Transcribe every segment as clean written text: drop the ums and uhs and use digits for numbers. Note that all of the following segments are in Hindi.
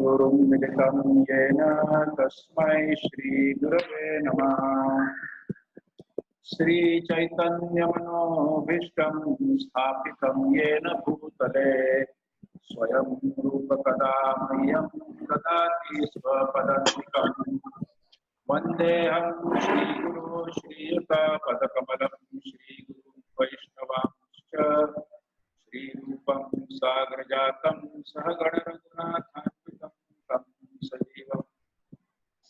गुरुं मिलितं येन तस्मै श्रीगुरवे नमः। श्रीचैतन्यमनोभीष्टं स्थापितं येन भूतले स्वयं रूपकदा मह्यं ददाति स्वपदान्तिकम्। वन्देऽहं श्रीगुरो श्रीयुतपदकमलं श्रीगुरुं वैष्णवांश्च श्रीरूपं साग्रजातं सहगणरघुनाथान्वितं तं सजीवम्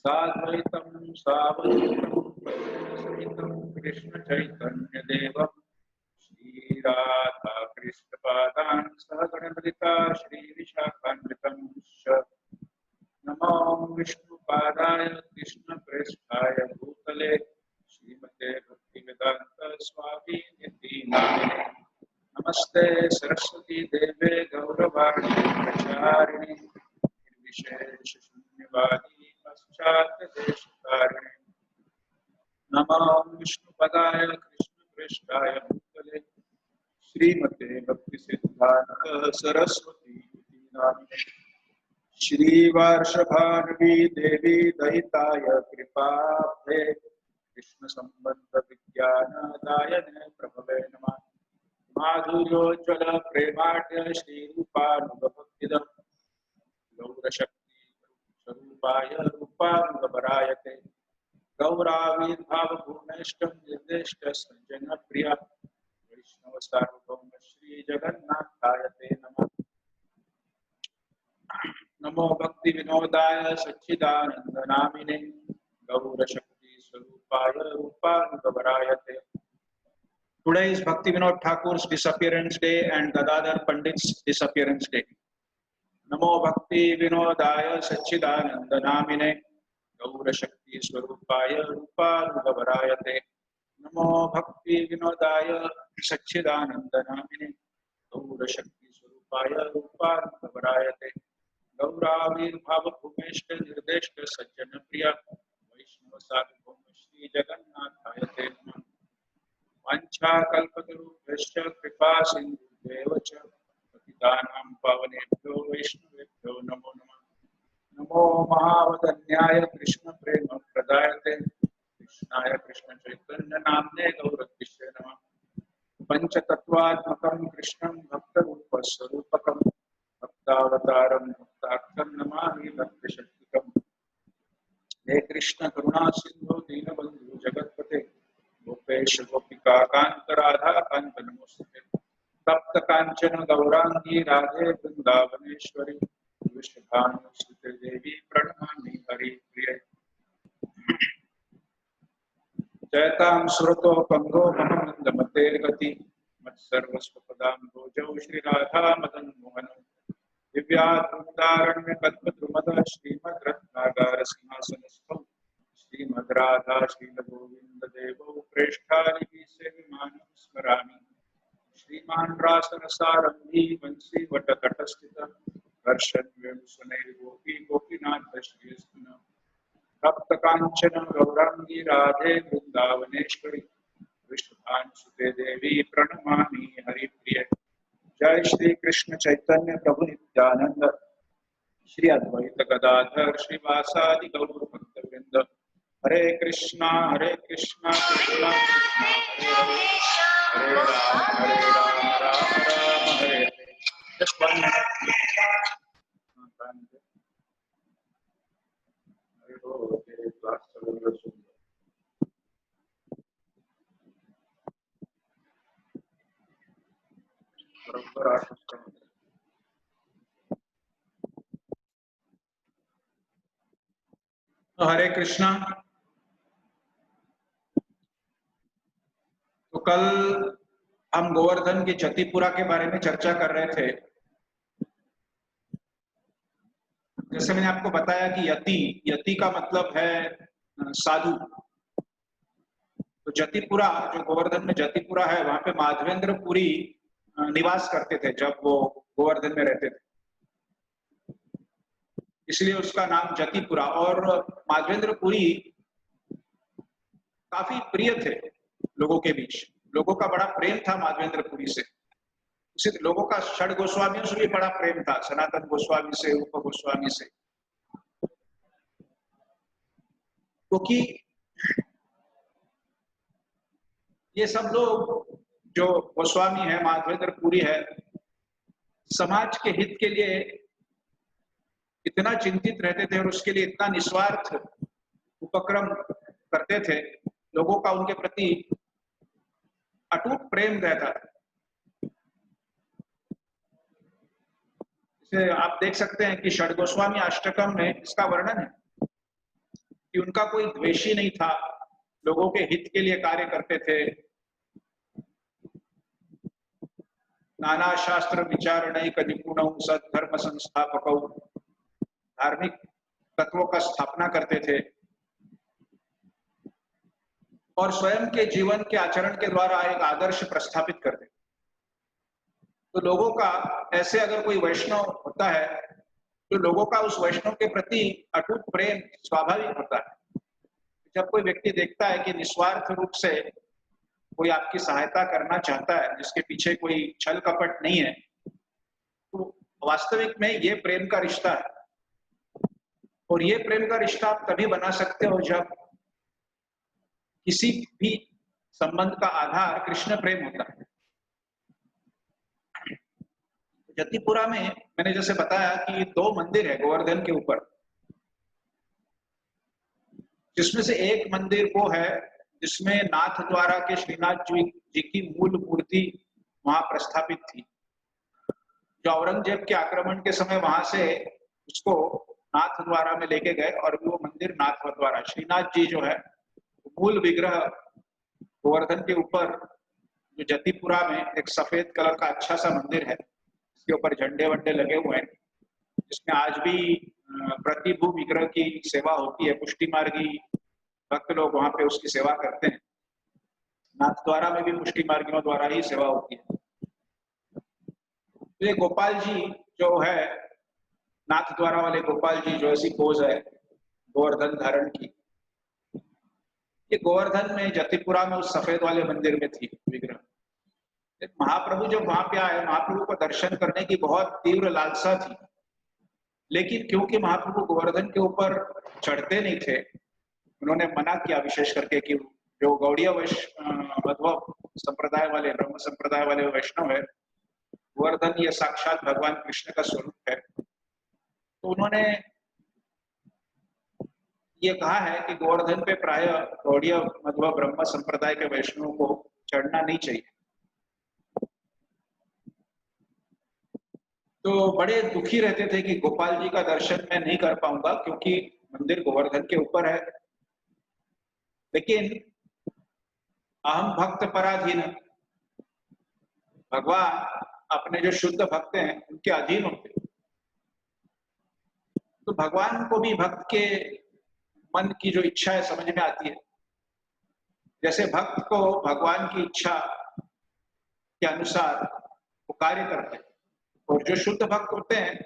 साद्वैतं सावधूतं सहितं कृष्णचैतन्यदेवं श्रीराधा कृष्णपादान् सहगणललिता श्रीविशाखान्वितंश्च नमो विष्णुपादाय कृष्णप्रेष्ठाय भूतले श्रीमते भक्तिवेदान्त स्वामी निधि नामिने नमस्ते सरस्वती देवे गौरवाणी प्रचारिणे निर्विशेष शून्यवादी पश्चात् देशकारिणे नमो विष्णुपदाय कृष्णप्रेष्ठाय भूतले श्रीमते भक्तिसिद्धान्त सरस्वती निधि नामिने श्रीवार्षभानवी देवी दयिताय कृपाब्धे कृष्ण संबंध विज्ञानदायने प्रभवे नमः। माधुर्योज्ज्वल प्रेमाढ्य श्रीरूपानुगभक्तिदं गौरशक्ति स्वरूपाय रूपानुगवरायते गौराविर्भावपूर्णेष्टं निर्देष्ट सज्जनप्रिय वैष्णव सार्वभौम श्री जगन्नाथाय ते नमः। नमो भक्ति विनोदाय सच्चिदानंद नामिने गौरशक्ति स्वरूपाय रूपानुगवरायते। Today is Bhakti Vinod Thakur's disappearance day and Gadadhar Pandit's disappearance day. Namo Bhakti Vinodaya Sacchidananda Namine Gaura Shakti Swarupaya Rupanugavarayate. Namo Bhakti Vinodaya Sacchidananda Namine Gaura Shakti Swarupaya Rupanugavarayate. Gauravir Bhava Bhumeshta Nirdeshta Sajjana Priya Vaishnava Sarvabhauma Shri Jagannathayate Namah. वाञ्छा कल्पतरुभ्यश्च कृपा सिन्धुभ्येव च पतितानां पावनेभ्यो वैष्णवेभ्यो नमो नमः। नमो महावदन्याय कृष्ण प्रेम प्रदायते कृष्णाय कृष्ण चैतन्य नाम्ने गौरकृष्णे नमः। पंचतत्वात्मकं कृष्णं भक्तरूप स्वरूपकं भक्तावतारं भक्ताख्यं नमामि भक्तशक्तिकम्। हे कृष्ण करुणा सिंधु दीनबंधु जगत्पते गोपेश गोपिका कांत राधा कांत नमोस्तुते। तप्त कांचन गौरांगी राधे वृंदावनेश्वरी विश्वभानुसुते देवी प्रणमामि हरिप्रिये। जयतां सुरतो पंगो महमंदमते गति मत्सर्वस्वपदां भोजौ श्रीराधा मदन मोहन दिव्याद्भुतारण्य कल्पद्रुमद श्रीमद्रत्नागार सिंहासनस्थौ श्रीमद्राधा शील गोविंद देवौ प्रेष्ठालिपि सेविमानं स्मरामि। श्रीमान् रासरसारम्भी वंशी वटतटस्थित हर्षद्वेषुसुनैर्गोपी गोपीनाथ श्रीस्तुन तप्त कांचन गौरांगी राधे वृंदावनेश्वरी विश्वभानुसुते देवी प्रणमामि हरिप्रिये। जय श्री कृष्ण चैतन्य प्रभु नित्यानंद श्री अद्वैत गदाधर श्रीवासादि गौर भक्तवृंद। हरे कृष्णा कृष्णा कृष्णा हरे हरे हरे राम राम राम हरे हरे। हरे कृष्णा। तो कल हम गोवर्धन की जतिपुरा के बारे में चर्चा कर रहे थे। जैसे मैंने आपको बताया कि यति का मतलब है साधु। तो जतिपुरा, जो गोवर्धन में जतिपुरा है, वहां पे माधवेंद्रपुरी निवास करते थे जब वो गोवर्धन में रहते थे, इसलिए उसका नाम जतिपुरा। और माधवेंद्रपुरी काफी प्रिय थे लोगों के बीच, लोगों का बड़ा प्रेम था माधवेंद्रपुरी से। लोगों का षड गोस्वामियों से भी बड़ा प्रेम था, सनातन गोस्वामी से, रूप गोस्वामी से। क्योंकि ये सब लोग जो गोस्वामी है, माधवेंद्र पुरी है, समाज के हित के लिए इतना चिंतित रहते थे और उसके लिए इतना निस्वार्थ उपक्रम करते थे, लोगों का उनके प्रति अटूट प्रेम रहता था। इसे आप देख सकते हैं कि षड गोस्वामी अष्टकम में इसका वर्णन है कि उनका कोई द्वेषी नहीं था, लोगों के हित के लिए कार्य करते थे, नाना शास्त्र विचारणैक निपुणौ सद्धर्म संस्थापकौ, धार्मिक तत्वों का स्थापना करते थे और स्वयं के जीवन के आचरण के द्वारा एक आदर्श प्रस्थापित करते। तो लोगों का ऐसे अगर कोई वैष्णव होता है तो लोगों का उस वैष्णव के प्रति अटूट प्रेम स्वाभाविक होता है। जब कोई व्यक्ति देखता है कि निस्वार्थ रूप से कोई आपकी सहायता करना चाहता है, जिसके पीछे कोई छल कपट नहीं है, तो वास्तविक में ये प्रेम का रिश्ता है। और ये प्रेम का रिश्ता आप तभी बना सकते हो जब किसी भी संबंध का आधार कृष्ण प्रेम होता है। जतिपुरा में मैंने जैसे बताया कि 2 मंदिर है गोवर्धन के ऊपर, जिसमें से एक मंदिर वो है जिसमें नाथ द्वारा के श्रीनाथ जी की मूल मूर्ति वहां प्रस्थापित थी। जो औरंगजेब के आक्रमण के समय वहां से उसको नाथ द्वारा में लेके गए और वो मंदिर नाथ द्वारा, श्रीनाथ जी जो है मूल विग्रह गोवर्धन के ऊपर, जो जतिपुरा में एक सफेद कलर का अच्छा सा मंदिर है, इसके ऊपर झंडे वंडे लगे हुए हैं, जिसमें आज भी प्रतिभू विग्रह की सेवा होती है। पुष्टि मार्गी भक्त लोग वहां पे उसकी सेवा करते हैं। नाथ द्वारा में भी पुष्टि मार्गियों द्वारा ही सेवा होती है। तो ये गोपाल जी जो है, नाथ द्वारा वाले गोपाल जी जो ऐसी पोज है गोवर्धन धारण की, ये गोवर्धन में जतिपुरा में उस सफेद वाले मंदिर में थी विग्रह। महाप्रभु जब वहां पे आए, महाप्रभु को दर्शन करने की बहुत तीव्र लालसा थी, लेकिन क्योंकि महाप्रभु गोवर्धन के ऊपर चढ़ते नहीं थे, उन्होंने मना किया विशेष करके कि जो गौड़ीय वैष्णव संप्रदाय वाले, ब्रह्म संप्रदाय वाले वैष्णव है, गोवर्धन ये साक्षात भगवान कृष्ण का स्वरूप है। तो उन्होंने ये कहा है कि गोवर्धन पे प्राय गौड़ीय मध्व ब्रह्म संप्रदाय के वैष्णवों को चढ़ना नहीं चाहिए। तो बड़े दुखी रहते थे कि गोपाल जी का दर्शन मैं नहीं कर पाऊंगा क्योंकि मंदिर गोवर्धन के ऊपर है। लेकिन अहम भक्त पराधीन, भगवान अपने जो शुद्ध भक्त हैं उनके अधीन होते, तो भगवान को भी भक्त के मन की जो इच्छा है समझ में आती है। जैसे भक्त को भगवान की इच्छा के अनुसार वो कार्य करते हैं, और जो शुद्ध भक्त होते हैं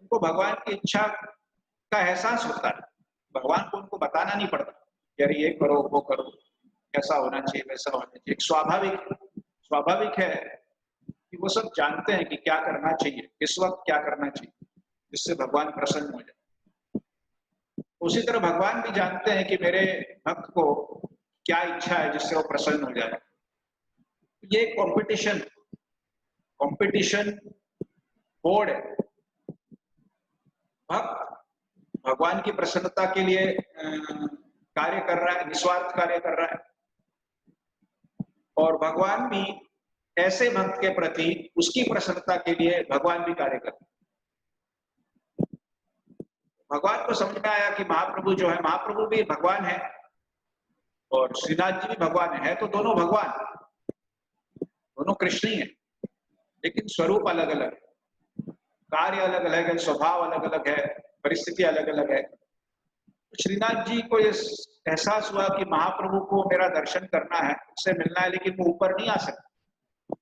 उनको भगवान की इच्छा का एहसास होता है। भगवान को उनको बताना नहीं पड़ता कि अरे ये करो वो करो, ऐसा होना चाहिए वैसा होना चाहिए। एक स्वाभाविक है कि वो सब जानते हैं कि क्या करना चाहिए, किस वक्त क्या करना चाहिए, जिससे भगवान प्रसन्न हो जाए। उसी तरह भगवान भी जानते हैं कि मेरे भक्त को क्या इच्छा है जिससे वो प्रसन्न हो जाए। ये कंपटीशन बोर्ड है। भक्त भगवान की प्रसन्नता के लिए कार्य कर रहा है, निस्वार्थ कार्य कर रहा है, और भगवान भी ऐसे भक्त के प्रति उसकी प्रसन्नता के लिए भगवान भी कार्य करते हैं। भगवान को समझ में आया कि महाप्रभु जो है, महाप्रभु भी भगवान है और श्रीनाथ जी भी भगवान है, तो दोनों भगवान, दोनों कृष्ण ही है, लेकिन स्वरूप अलग अलग है, कार्य अलग अलग है, स्वभाव अलग अलग है, परिस्थिति अलग अलग है। श्रीनाथ जी को ये एहसास हुआ कि महाप्रभु को मेरा दर्शन करना है, उससे मिलना है, लेकिन वो ऊपर नहीं आ सकता।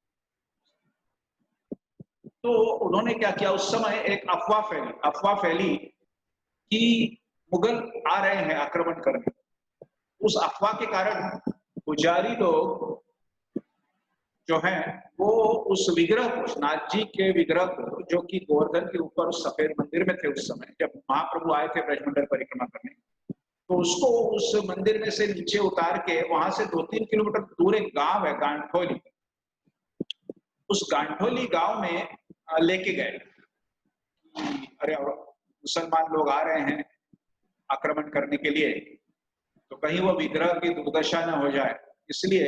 तो उन्होंने क्या किया, उस समय एक अफवाह फैली कि मुगल आ रहे हैं आक्रमण करने। उस अफवाह के कारण पुजारी लोग जो हैं वो उस विग्रह को, नाथ जी के विग्रह को, जो कि गोवर्धन के ऊपर उस सफेद मंदिर में थे उस समय जब महाप्रभु आए थे ब्रजमंडल परिक्रमा करने, तो उसको उस मंदिर में से नीचे उतार के वहां से 2-3 किलोमीटर दूर एक गांव है गांठोली, उस गांठोली गांव में लेके गए। अरे मुसलमान लोग आ रहे हैं आक्रमण करने के लिए, तो कहीं वो विग्रह की दुर्दशा न हो जाए, इसलिए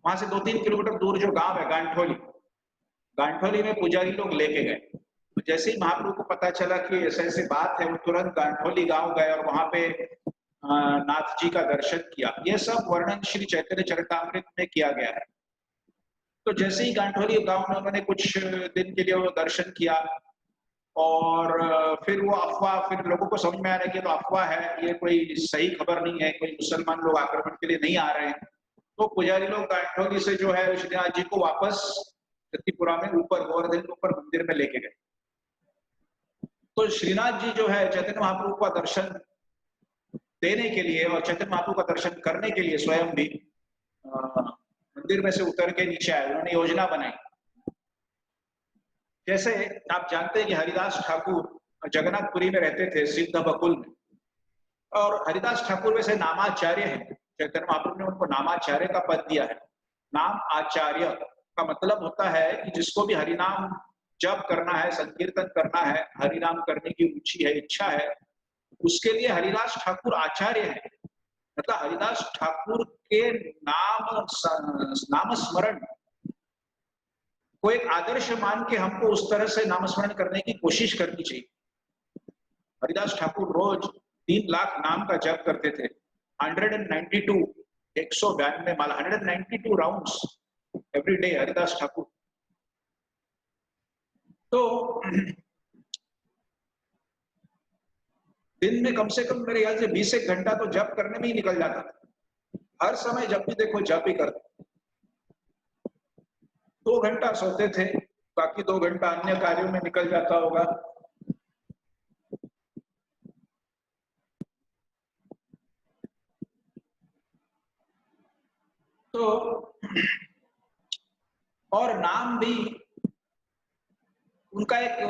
वहां से 2-3 किलोमीटर दूर जो गांव है गांठोली, गांठोली में पुजारी लोग लेके गए। तो जैसे ही महाप्रभु को पता चला कि ऐसे ऐसी बात है, वो तुरंत गांठोली गांव गए और वहां पे नाथ जी का दर्शन किया। यह सब वर्णन श्री चैतन्य चरितामृत में किया गया है। तो जैसे ही गांठोली गांव में उन्होंने कुछ दिन के लिए वो दर्शन किया और फिर वो अफवाह, फिर लोगों को समझ में आ रहा है कि तो अफवाह है, ये कोई सही खबर नहीं है, कोई मुसलमान लोग आक्रमण के लिए नहीं आ रहे हैं। तो पुजारी लोग गांठोली से जो है श्रीनाथ जी को वापस जतिपुरा में ऊपर गोवर्धन के ऊपर मंदिर में लेके गए। तो श्रीनाथ जी जो है चैतन्य महाप्रभु का दर्शन देने के लिए और चैतन्य महाप्रभु का दर्शन करने के लिए स्वयं भी मंदिर में से उतर के नीचे आए। उन्होंने योजना बनाई। जैसे आप जानते हैं कि हरिदास ठाकुर जगन्नाथपुरी में रहते थे, सिद्ध बकुल में, और हरिदास ठाकुर वैसे नामाचार्य हैं। चैतन्य महाप्रभु ने उनको नामाचार्य का पद दिया है। नाम आचार्य का मतलब होता है कि जिसको भी हरिनाम जप करना है, संकीर्तन करना है, हरिनाम करने की रुचि है, इच्छा है, उसके लिए हरिदास ठाकुर आचार्य है। मतलब हरिदास ठाकुर के नाम स्मरण को एक आदर्श मान के हमको उस तरह से नामस्मरण करने की कोशिश करनी चाहिए। हरिदास ठाकुर रोज 3 लाख नाम का जप करते थे। 192 192 माला, 192 rounds every day Haridas Thakur. तो दिन में कम से कम मेरे ख्याल से 20 घंटा तो जप करने में ही निकल जाता था। हर समय जब भी देखो जप ही करते। 2 घंटा सोते थे, बाकी 2 घंटा अन्य कार्यों में निकल जाता होगा। तो और नाम भी उनका एक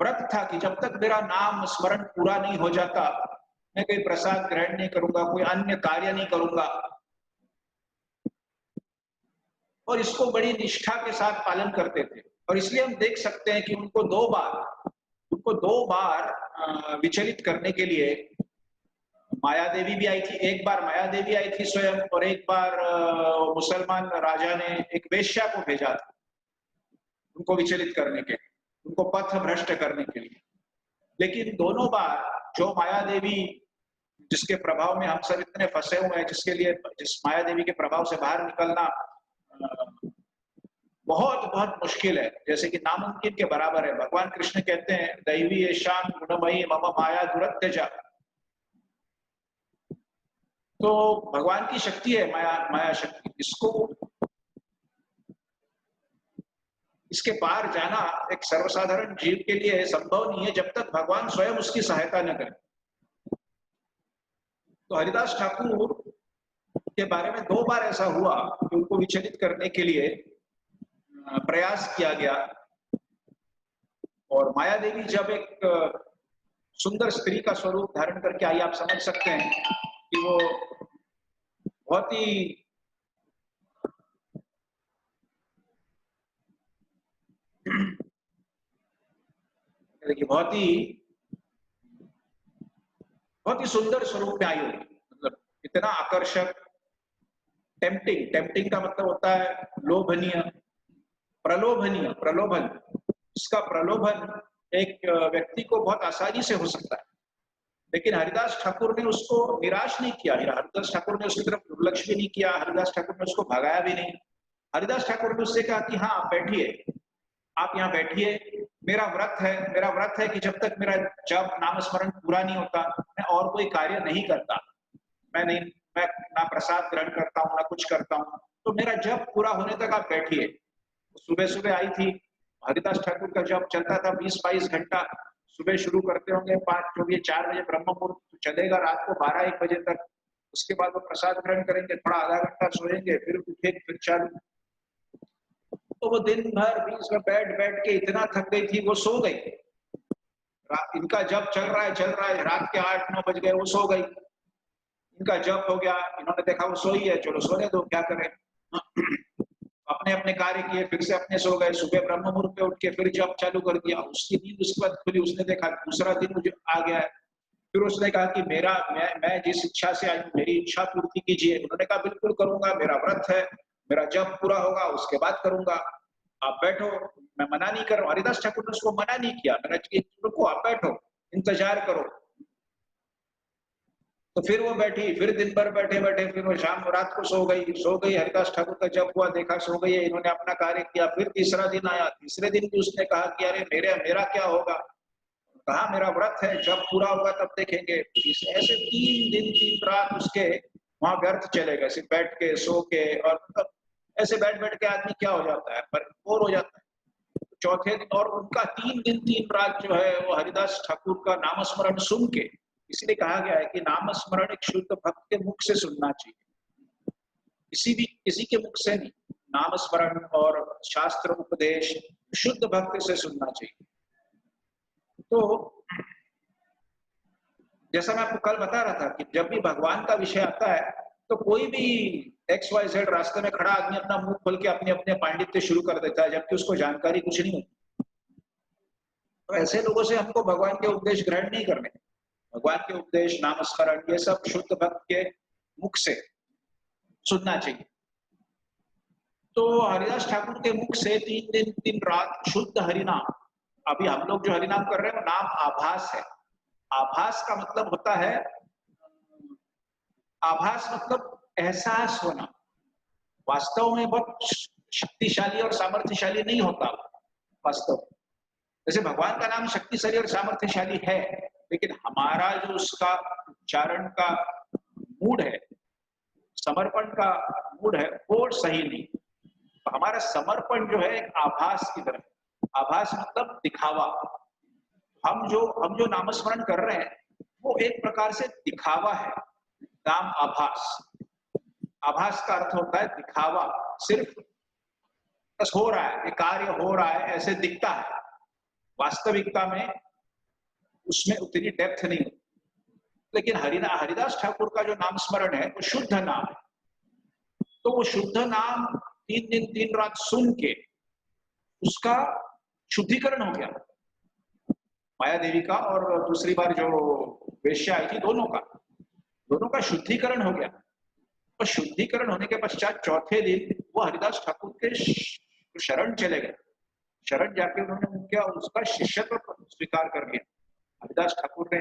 व्रत था कि जब तक मेरा नाम स्मरण पूरा नहीं हो जाता, मैं कोई प्रसाद ग्रहण नहीं करूंगा, कोई अन्य कार्य नहीं करूंगा। और इसको बड़ी निष्ठा के साथ पालन करते थे। और इसलिए हम देख सकते हैं कि उनको 2 बार विचलित करने के लिए माया देवी भी आई थी। एक बार माया देवी आई थी स्वयं, और एक बार मुसलमान राजा ने एक वेश्या को भेजा था उनको विचलित करने के, उनको पथ भ्रष्ट करने के लिए। लेकिन दोनों बार जो माया देवी जिसके प्रभाव में हम सब इतने फंसे हुए हैं, जिस माया देवी के प्रभाव से बाहर निकलना बहुत बहुत मुश्किल है, जैसे कि नामुमकिन के बराबर है। भगवान कृष्ण कहते हैं दैवी येषां गुणमयी मम माया दुरत्यजा। तो भगवान की शक्ति है माया शक्ति, इसके पार जाना एक सर्वसाधारण जीव के लिए संभव नहीं है जब तक भगवान स्वयं उसकी सहायता न करे। तो हरिदास ठाकुर के बारे में 2 बार ऐसा हुआ कि उनको विचलित करने के लिए प्रयास किया गया। और माया देवी जब एक सुंदर स्त्री का स्वरूप धारण करके आई, आप समझ सकते हैं कि वो बहुत ही बहुत ही सुंदर स्वरूप में आई होगी। मतलब इतना आकर्षक, टेम्पटिंग का मतलब होता है लोभनीय, प्रलोभन। इसका प्रलोभन एक व्यक्ति को बहुत आसानी से हो सकता है, लेकिन हरिदास ठाकुर ने उसको निराश नहीं किया। हरिदास ठाकुर ने उसकी तरफ दुर्लक्ष्य भी नहीं किया, हरिदास ठाकुर ने उसको भगाया भी नहीं। हरिदास ठाकुर ने उससे कहा कि हाँ आप बैठिए, आप यहाँ बैठिए, मेरा व्रत है कि जब तक मेरा जप नाम स्मरण पूरा नहीं होता, मैं और कोई कार्य नहीं करता। मैं ना प्रसाद ग्रहण करता हूँ, ना कुछ करता हूँ, तो मेरा जप पूरा होने तक आप बैठिए। सुबह सुबह आई थी, हरिदास ठाकुर का जप चलता था 20-22 घंटा। सुबह शुरू करते होंगे 4 बजे ब्रह्म मुहूर्त, तो चलेगा रात को 12-1 बजे तक। उसके बाद वो प्रसाद ग्रहण करेंगे, थोड़ा आधा घंटा सोएंगे, फिर उठे, फिर चालू। तो वो दिन भर बीच में बैठ बैठ के इतना थक गई थी, वो सो गई। इनका जब चल रहा है, रात के 8-9 बज गए, वो सो गई। इनका जब हो गया, इन्होंने देखा वो सोई है, चलो सोने दो, क्या करें। अपने अपने कार्य किए, फिर से अपने सो गए। सुबह ब्रह्म मुहूर्त पे उठ के फिर जब चालू कर दिया, उसकी नींद उसके बाद खुली, उसने देखा दूसरा दिन मुझे आ गया है। फिर उसने कहा कि मैं जिस इच्छा से आई हूँ, मेरी इच्छा पूर्ति कीजिए। उन्होंने कहा बिल्कुल करूंगा, मेरा व्रत है, मेरा जब पूरा होगा उसके बाद करूंगा, आप बैठो, मैं मना नहीं कर रहा हूँ। हरिदास ठाकुर ने उसको मना नहीं किया, मैंने रुको, आप बैठो, इंतजार करो। तो फिर वो बैठी, फिर दिन भर बैठे बैठे, फिर वो शाम रात को सो गई। हरिदास ठाकुर का जब हुआ, देखा सो गई है, इन्होंने अपना कार्य किया। फिर तीसरा दिन आया, तीसरे दिन भी उसने कहा कि अरे मेरा क्या होगा। कहा मेरा व्रत है, जब पूरा होगा तब देखेंगे। ऐसे 3 दिन 3 रात उसके वहां व्यर्थ चले गए, सिर्फ बैठ के सो के। और मतलब ऐसे बैठ बैठ के आदमी क्या हो जाता है, पर बोर हो जाता है। चौथे दिन, और उनका 3 दिन 3 रात जो है वो हरिदास ठाकुर का नामस्मरण सुन के, इसलिए कहा गया है कि नामस्मरण एक शुद्ध भक्त के मुख से सुनना चाहिए, किसी के मुख से नहीं। नामस्मरण और शास्त्र उपदेश शुद्ध भक्त से सुनना चाहिए। तो जैसा मैं आपको कल बता रहा था कि जब भी भगवान का विषय आता है, तो कोई भी XYZ रास्ते में खड़ा आदमी अपना मुंह खोल के अपने अपने पांडित्य शुरू कर देता है, जबकि उसको जानकारी कुछ नहीं होती। तो ऐसे लोगों से हमको भगवान के उपदेश ग्रहण नहीं करने। भगवान के उपदेश, नामस्मरण, ये सब शुद्ध भक्त के मुख से सुनना चाहिए। तो हरिदास ठाकुर के मुख से 3 दिन 3 रात शुद्ध हरिनाम। अभी हम लोग जो हरिनाम कर रहे हैं वो नाम आभास है। आभास का मतलब होता है, आभास मतलब एहसास होना। वास्तव में बहुत शक्तिशाली और सामर्थ्यशाली नहीं होता वास्तव। जैसे भगवान का नाम शक्तिशाली और सामर्थ्यशाली है, लेकिन हमारा जो उसका उच्चारण का मूड है, समर्पण का मूड है, वो सही नहीं। तो हमारा समर्पण जो है एक आभास की तरह। आभास मतलब दिखावा। हम जो नामस्मरण कर रहे हैं वो एक प्रकार से दिखावा है। नाम आभास। आभास का अर्थ होता है दिखावा। सिर्फ बस हो रहा है, कार्य हो रहा है, ऐसे दिखता है। वास्तविकता में उसमें उतनी डेप्थ नहीं होती। लेकिन हरिदास ठाकुर का जो नाम स्मरण है वो शुद्ध नाम है। तो वो शुद्ध नाम 3 दिन 3 रात सुन के उसका शुद्धिकरण हो गया, माया देवी का और दूसरी बार जो वेश्या आई थी, दोनों का शुद्धिकरण हो गया। और शुद्धिकरण होने के पश्चात चौथे दिन वो हरिदास ठाकुर के शरण चले गए। शरण जाके उन्होंने क्या उसका शिष्यत्व स्वीकार कर लिया। हरिदास ठाकुर ने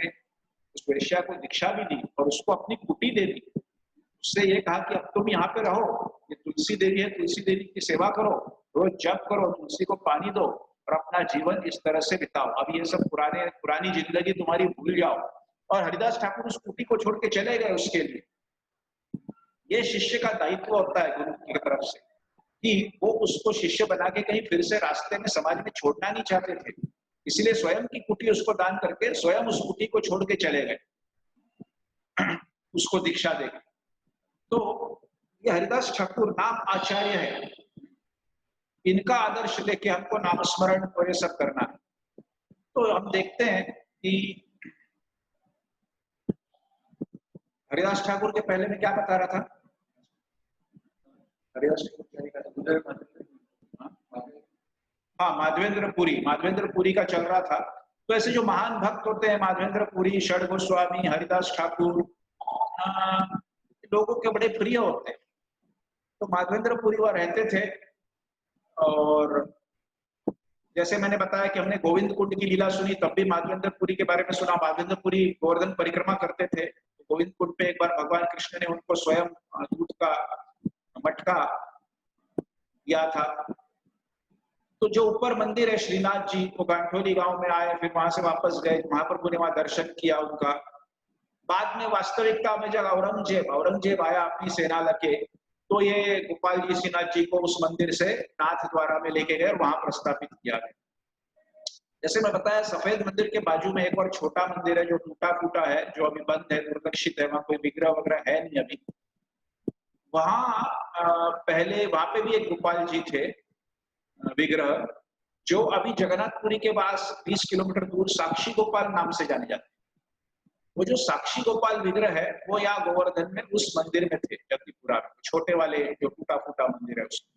उस वेश्या को दीक्षा भी दी और उसको अपनी कुटी दे दी। उससे ये कहा कि अब तुम यहाँ पे रहो, ये तुलसी देवी है, तुलसी देवी की सेवा करो, रोज जप करो, तुलसी को पानी दो और अपना जीवन इस तरह से बिताओ। अब ये सब पुरानी जिंदगी तुम्हारी भूल जाओ। और हरिदास ठाकुर उस कुटी को छोड़ के चले गए उसके लिए। ये शिष्य का दायित्व होता है गुरु की तरफ से कि वो उसको शिष्य बना के कहीं फिर से रास्ते में समाज में छोड़ना नहीं चाहते थे। इसलिए स्वयं की कुटी उसको दान करके स्वयं उस कुटी को छोड़ के चले गए उसको दीक्षा देकर। तो ये हरिदास ठाकुर नाम आचार्य है। इनका आदर्श लेके हमको नामस्मरण और ये सब करना है। तो हम देखते हैं कि हरिदास ठाकुर के पहले में क्या बता रहा था। हरिदास ठाकुर हाँ, माधवेंद्र पुरी का चल रहा था। तो ऐसे जो महान भक्त होते हैं, माधवेंद्र पुरी, षड गोस्वामी, हरिदास ठाकुर, लोगों के बड़े प्रिय होते हैं। तो माधवेंद्र पुरी वह रहते थे। और जैसे मैंने बताया कि हमने गोविंद कुंड की लीला सुनी, तब भी माधवेंद्र पुरी के बारे में सुना। माधवेंद्र पुरी गोवर्धन परिक्रमा करते थे। तो गोविंद कुंड पे एक बार भगवान कृष्ण ने उनको स्वयं दूध का मटका दिया था। तो जो ऊपर मंदिर है श्रीनाथ जी, वो गांठोली गांव में आए, फिर वहां से वापस गए। महाप्रभु ने वहां दर्शन किया उनका। बाद में वास्तविकता में जब औरंगजेब आया अपनी सेना लेके, तो ये गोपाल जी श्रीनाथ जी को उस मंदिर से नाथ द्वारा में लेके गए और वहां प्रस्थापित किया गया। जैसे मैं बताया, सफेद मंदिर के बाजू में एक और छोटा मंदिर है जो टूटा फूटा है, जो अभी बंद है, दुर्लक्षित है, वहां कोई विग्रह वगैरह है नहीं अभी। वहां पहले वहां पे भी एक गोपाल जी थे। विग्रह, जो अभी जगन्नाथपुरी के पास 20 किलोमीटर दूर साक्षी गोपाल नाम से जाने जाते हैं। वो जो साक्षी गोपाल विग्रह है वो यहाँ गोवर्धन में उस मंदिर में थे, जगदीपुरा में, छोटे वाले जो टूटा फूटा मंदिर है उसमें।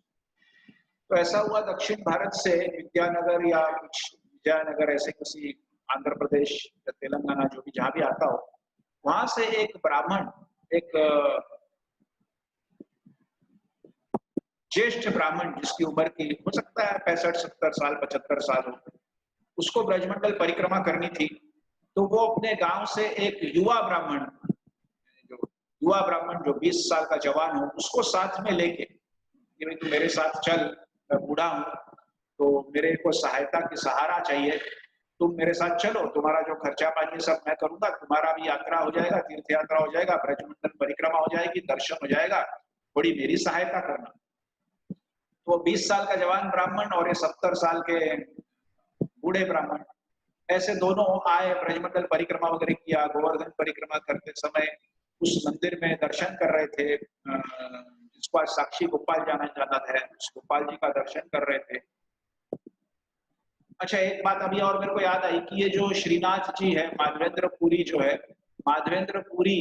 तो ऐसा हुआ दक्षिण भारत से विद्यानगर या कुछ विजयनगर ऐसे किसी आंध्र प्रदेश या तेलंगाना जो भी जहां भी आता हो, वहां से एक ब्राह्मण, एक ज्येष्ठ ब्राह्मण जिसकी उम्र की हो सकता है 65-70 साल 75 साल हो, उसको ब्रजमंडल परिक्रमा करनी थी। तो वो अपने गांव से एक युवा ब्राह्मण जो 20 साल का जवान हो, उसको साथ में लेके कि भाई तू मेरे साथ चल, मैं बूढ़ा हूँ तो मेरे को सहायता की सहारा चाहिए, तुम मेरे साथ चलो, तुम्हारा जो खर्चा पानी सब मैं करूंगा, तुम्हारा भी यात्रा हो जाएगा, तीर्थ यात्रा हो जाएगा, ब्रजमंडल परिक्रमा हो जाएगी, दर्शन हो जाएगा, थोड़ी मेरी सहायता करना। तो 20 साल का जवान ब्राह्मण और ये 70 साल के बूढ़े ब्राह्मण, ऐसे दोनों आए, ब्रजमंडल परिक्रमा वगैरह किया। गोवर्धन परिक्रमा करते समय उस मंदिर में दर्शन कर रहे थे, जिसको आज साक्षी गोपाल जाना जाता है, उस गोपाल जी का दर्शन कर रहे थे। अच्छा, एक बात अभी और मेरे को याद आई कि ये जो श्रीनाथ जी है, माधवेंद्र पुरी जो है, माधवेंद्र पुरी